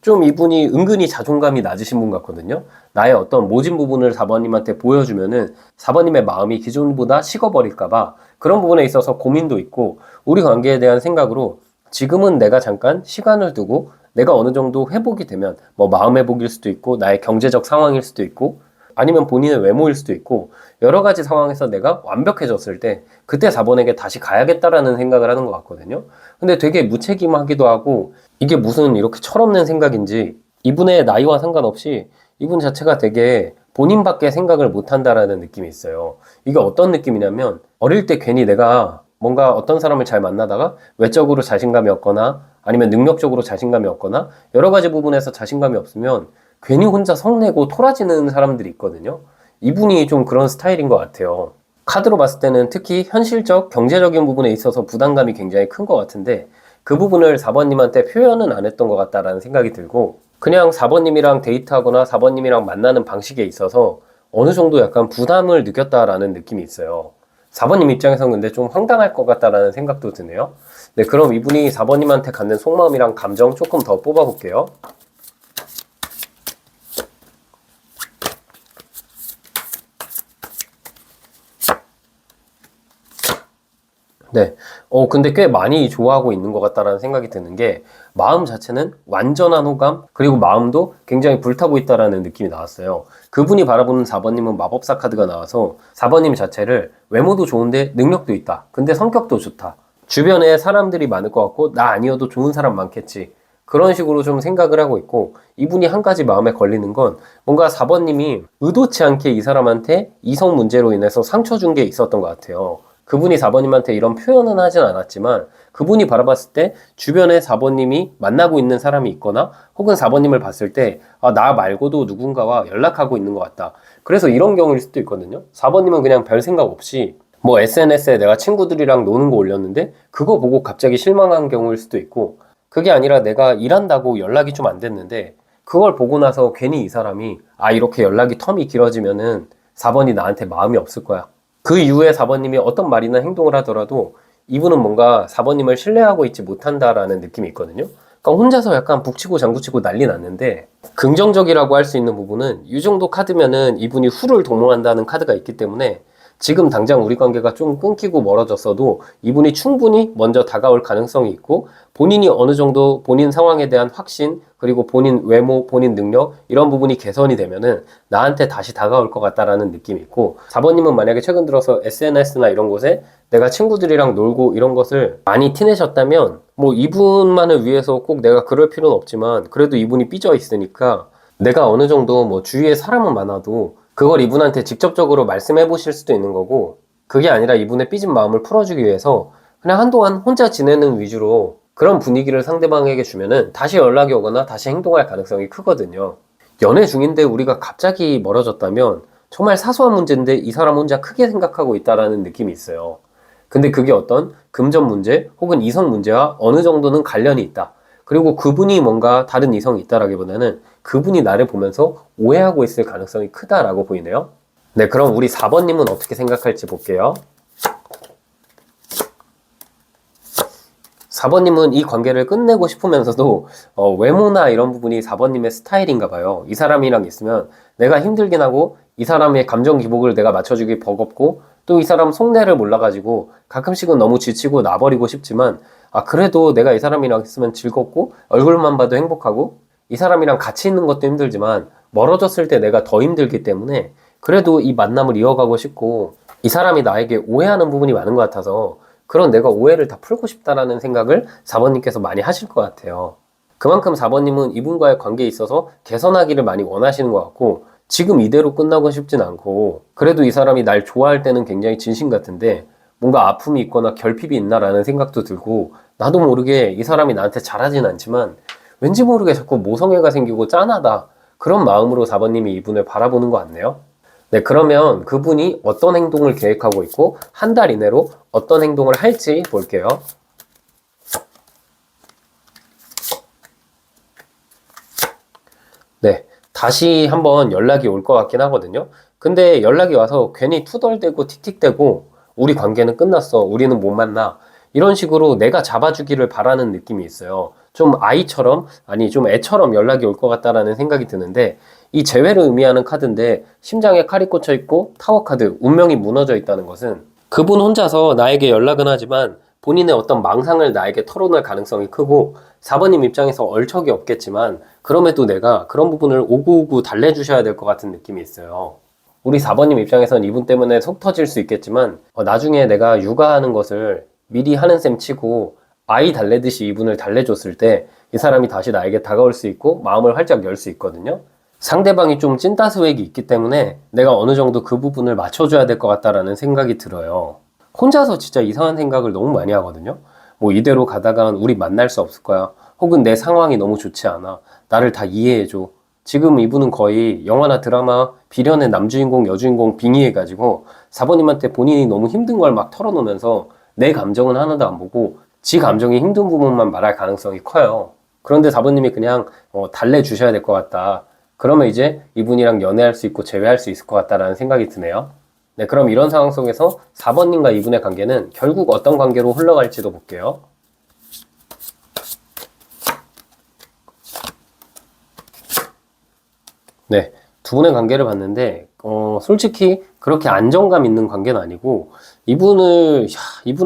A: 좀 이분이 은근히 자존감이 낮으신 분 같거든요. 나의 어떤 모진 부분을 4번님한테 보여주면은 4번님의 마음이 기존보다 식어버릴까봐 그런 부분에 있어서 고민도 있고 우리 관계에 대한 생각으로 지금은 내가 잠깐 시간을 두고 내가 어느 정도 회복이 되면 뭐 마음 회복일 수도 있고 나의 경제적 상황일 수도 있고 아니면 본인의 외모일 수도 있고 여러 가지 상황에서 내가 완벽해졌을 때 그때 4번에게 다시 가야겠다라는 생각을 하는 것 같거든요. 근데 되게 무책임하기도 하고 이게 무슨 이렇게 철없는 생각인지 이분의 나이와 상관없이 이분 자체가 되게 본인밖에 생각을 못한다라는 느낌이 있어요. 이게 어떤 느낌이냐면 어릴 때 괜히 내가 뭔가 어떤 사람을 잘 만나다가 외적으로 자신감이 없거나 아니면 능력적으로 자신감이 없거나 여러 가지 부분에서 자신감이 없으면 괜히 혼자 성내고 토라지는 사람들이 있거든요. 이분이 좀 그런 스타일인 것 같아요. 카드로 봤을 때는 특히 현실적, 경제적인 부분에 있어서 부담감이 굉장히 큰 것 같은데 그 부분을 4번님한테 표현은 안 했던 것 같다라는 생각이 들고 그냥 4번님이랑 데이트하거나 4번님이랑 만나는 방식에 있어서 어느 정도 약간 부담을 느꼈다라는 느낌이 있어요. 4번님 입장에서는 근데 좀 황당할 것 같다라는 생각도 드네요. 네, 그럼 이분이 4번님한테 갖는 속마음이랑 감정 조금 더 뽑아볼게요. 네. 근데 꽤 많이 좋아하고 있는 것 같다라는 생각이 드는 게 마음 자체는 완전한 호감 그리고 마음도 굉장히 불타고 있다라는 느낌이 나왔어요. 그분이 바라보는 4번님은 마법사 카드가 나와서 4번님 자체를 외모도 좋은데 능력도 있다. 근데 성격도 좋다. 주변에 사람들이 많을 것 같고 나 아니어도 좋은 사람 많겠지. 그런 식으로 좀 생각을 하고 있고 이분이 한 가지 마음에 걸리는 건 뭔가 4번님이 의도치 않게 이 사람한테 이성 문제로 인해서 상처 준 게 있었던 것 같아요. 그분이 4번님한테 이런 표현은 하진 않았지만 그분이 바라봤을 때 주변에 4번님이 만나고 있는 사람이 있거나 혹은 4번님을 봤을 때 나 말고도 누군가와 연락하고 있는 것 같다. 그래서 이런 경우일 수도 있거든요. 4번님은 그냥 별 생각 없이 뭐 SNS에 내가 친구들이랑 노는 거 올렸는데 그거 보고 갑자기 실망한 경우일 수도 있고 그게 아니라 내가 일한다고 연락이 좀 안 됐는데 그걸 보고 나서 괜히 이 사람이 이렇게 연락이 텀이 길어지면은 4번이 나한테 마음이 없을 거야. 그 이후에 4번님이 어떤 말이나 행동을 하더라도 이분은 뭔가 4번님을 신뢰하고 있지 못한다라는 느낌이 있거든요. 그러니까 혼자서 약간 북치고 장구치고 난리 났는데 긍정적이라고 할 수 있는 부분은 이 정도 카드면은 이분이 후를 도모한다는 카드가 있기 때문에 지금 당장 우리 관계가 좀 끊기고 멀어졌어도 이분이 충분히 먼저 다가올 가능성이 있고 본인이 어느 정도 본인 상황에 대한 확신 그리고 본인 외모, 본인 능력 이런 부분이 개선이 되면은 나한테 다시 다가올 것 같다라는 느낌이 있고 4번님은 만약에 최근 들어서 SNS나 이런 곳에 내가 친구들이랑 놀고 이런 것을 많이 티내셨다면 뭐 이분만을 위해서 꼭 내가 그럴 필요는 없지만 그래도 이분이 삐져 있으니까 내가 어느 정도 뭐 주위에 사람은 많아도 그걸 이분한테 직접적으로 말씀해 보실 수도 있는 거고 그게 아니라 이분의 삐진 마음을 풀어주기 위해서 그냥 한동안 혼자 지내는 위주로 그런 분위기를 상대방에게 주면은 다시 연락이 오거나 다시 행동할 가능성이 크거든요. 연애 중인데 우리가 갑자기 멀어졌다면 정말 사소한 문제인데 이 사람 혼자 크게 생각하고 있다라는 느낌이 있어요. 근데 그게 어떤 금전 문제 혹은 이성 문제와 어느 정도는 관련이 있다. 그리고 그분이 뭔가 다른 이성이 있다라기보다는 그분이 나를 보면서 오해하고 있을 가능성이 크다라고 보이네요. 네, 그럼 우리 4번님은 어떻게 생각할지 볼게요. 4번님은 이 관계를 끝내고 싶으면서도 외모나 이런 부분이 4번님의 스타일인가 봐요. 이 사람이랑 있으면 내가 힘들긴 하고 이 사람의 감정 기복을 내가 맞춰주기 버겁고 또 이 사람 속내를 몰라가지고 가끔씩은 너무 지치고 나버리고 싶지만 그래도 내가 이 사람이랑 있으면 즐겁고 얼굴만 봐도 행복하고 이 사람이랑 같이 있는 것도 힘들지만 멀어졌을 때 내가 더 힘들기 때문에 그래도 이 만남을 이어가고 싶고 이 사람이 나에게 오해하는 부분이 많은 것 같아서 그런 내가 오해를 다 풀고 싶다라는 생각을 4번님께서 많이 하실 것 같아요. 그만큼 4번님은 이분과의 관계에 있어서 개선하기를 많이 원하시는 것 같고 지금 이대로 끝나고 싶진 않고 그래도 이 사람이 날 좋아할 때는 굉장히 진심 같은데 뭔가 아픔이 있거나 결핍이 있나라는 생각도 들고 나도 모르게 이 사람이 나한테 잘하진 않지만 왠지 모르게 자꾸 모성애가 생기고 짠하다 그런 마음으로 4번님이 이분을 바라보는 것 같네요. 네, 그러면 그분이 어떤 행동을 계획하고 있고 한 달 이내로 어떤 행동을 할지 볼게요. 네, 다시 한번 연락이 올 것 같긴 하거든요. 근데 연락이 와서 괜히 투덜대고 틱틱대고 우리 관계는 끝났어. 우리는 못 만나. 이런 식으로 내가 잡아주기를 바라는 느낌이 있어요. 좀 아이처럼, 아니 좀 애처럼 연락이 올 것 같다라는 생각이 드는데 이 재회를 의미하는 카드인데 심장에 칼이 꽂혀 있고 타워 카드, 운명이 무너져 있다는 것은 그분 혼자서 나에게 연락은 하지만 본인의 어떤 망상을 나에게 털어놓을 가능성이 크고 4번님 입장에서 얼척이 없겠지만 그럼에도 내가 그런 부분을 오구오구 달래주셔야 될 것 같은 느낌이 있어요. 우리 4번님 입장에선 이분 때문에 속 터질 수 있겠지만 나중에 내가 육아하는 것을 미리 하는 셈 치고 아이 달래듯이 이분을 달래줬을 때 이 사람이 다시 나에게 다가올 수 있고 마음을 활짝 열 수 있거든요. 상대방이 좀 찐따스웩이 있기 때문에 내가 어느 정도 그 부분을 맞춰줘야 될 것 같다라는 생각이 들어요. 혼자서 진짜 이상한 생각을 너무 많이 하거든요. 뭐 이대로 가다간 우리 만날 수 없을 거야. 혹은 내 상황이 너무 좋지 않아. 나를 다 이해해줘. 지금 이분은 거의 영화나 드라마 비련의 남주인공, 여주인공 빙의해가지고 4번님한테 본인이 너무 힘든 걸 막 털어놓으면서 내 감정은 하나도 안 보고 지 감정이 힘든 부분만 말할 가능성이 커요. 그런데 4번님이 그냥 달래주셔야 될 것 같다. 그러면 이제 이분이랑 연애할 수 있고 재회할 수 있을 것 같다라는 생각이 드네요. 네, 그럼 이런 상황 속에서 4번님과 이분의 관계는 결국 어떤 관계로 흘러갈지도 볼게요. 네, 두 분의 관계를 봤는데 솔직히 그렇게 안정감 있는 관계는 아니고 이분을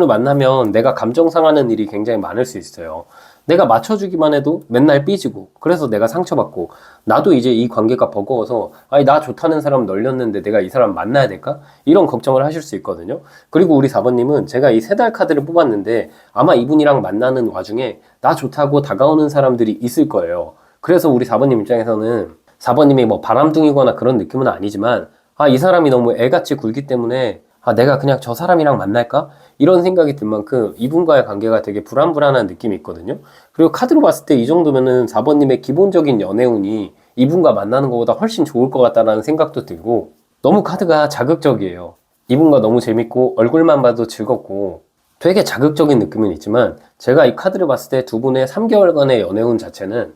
A: 만나면 내가 감정 상하는 일이 굉장히 많을 수 있어요. 내가 맞춰주기만 해도 맨날 삐지고 그래서 내가 상처받고 나도 이제 이 관계가 버거워서 아니 나 좋다는 사람 널렸는데 내가 이 사람 만나야 될까? 이런 걱정을 하실 수 있거든요. 그리고 우리 4번님은 제가 이 세 달 카드를 뽑았는데 아마 이분이랑 만나는 와중에 나 좋다고 다가오는 사람들이 있을 거예요. 그래서 우리 4번님 입장에서는 4번님이 뭐 바람둥이거나 그런 느낌은 아니지만 이 사람이 너무 애같이 굴기 때문에 내가 그냥 저 사람이랑 만날까? 이런 생각이 들 만큼 이분과의 관계가 되게 불안불안한 느낌이 있거든요. 그리고 카드로 봤을 때 이 정도면은 4번님의 기본적인 연애운이 이분과 만나는 것보다 훨씬 좋을 것 같다라는 생각도 들고 너무 카드가 자극적이에요. 이분과 너무 재밌고 얼굴만 봐도 즐겁고 되게 자극적인 느낌은 있지만 제가 이 카드를 봤을 때 두 분의 3개월간의 연애운 자체는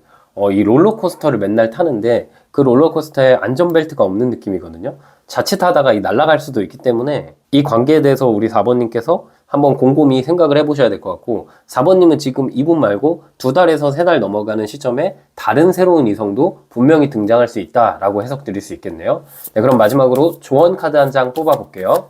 A: 이 롤러코스터를 맨날 타는데 그 롤러코스터에 안전벨트가 없는 느낌이거든요. 자칫하다가 날아갈 수도 있기 때문에 이 관계에 대해서 우리 4번님께서 한번 곰곰이 생각을 해보셔야 될 것 같고 4번님은 지금 이분 말고 2달에서 3달 넘어가는 시점에 다른 새로운 이성도 분명히 등장할 수 있다라고 해석드릴 수 있겠네요. 네, 그럼 마지막으로 조언 카드 한 장 뽑아볼게요.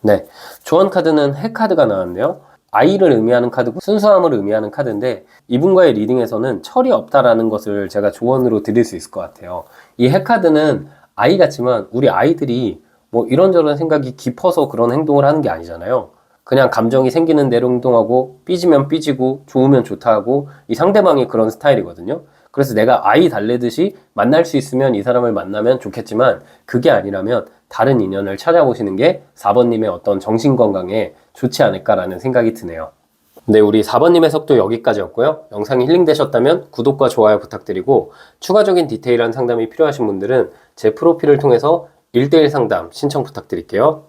A: 네, 조언 카드는 해카드가 나왔네요. 아이를 의미하는 카드고 순수함을 의미하는 카드인데 이분과의 리딩에서는 철이 없다라는 것을 제가 조언으로 드릴 수 있을 것 같아요. 이 해카드는 아이 같지만 우리 아이들이 뭐 이런저런 생각이 깊어서 그런 행동을 하는 게 아니잖아요. 그냥 감정이 생기는 대로 행동하고 삐지면 삐지고 좋으면 좋다 하고 이 상대방이 그런 스타일이거든요. 그래서 내가 아이 달래듯이 만날 수 있으면 이 사람을 만나면 좋겠지만 그게 아니라면 다른 인연을 찾아보시는 게 4번님의 어떤 정신건강에 좋지 않을까라는 생각이 드네요. 네, 우리 4번님 해석도 여기까지였고요. 영상이 힐링되셨다면 구독과 좋아요 부탁드리고 추가적인 디테일한 상담이 필요하신 분들은 제 프로필을 통해서 1대1 상담 신청 부탁드릴게요.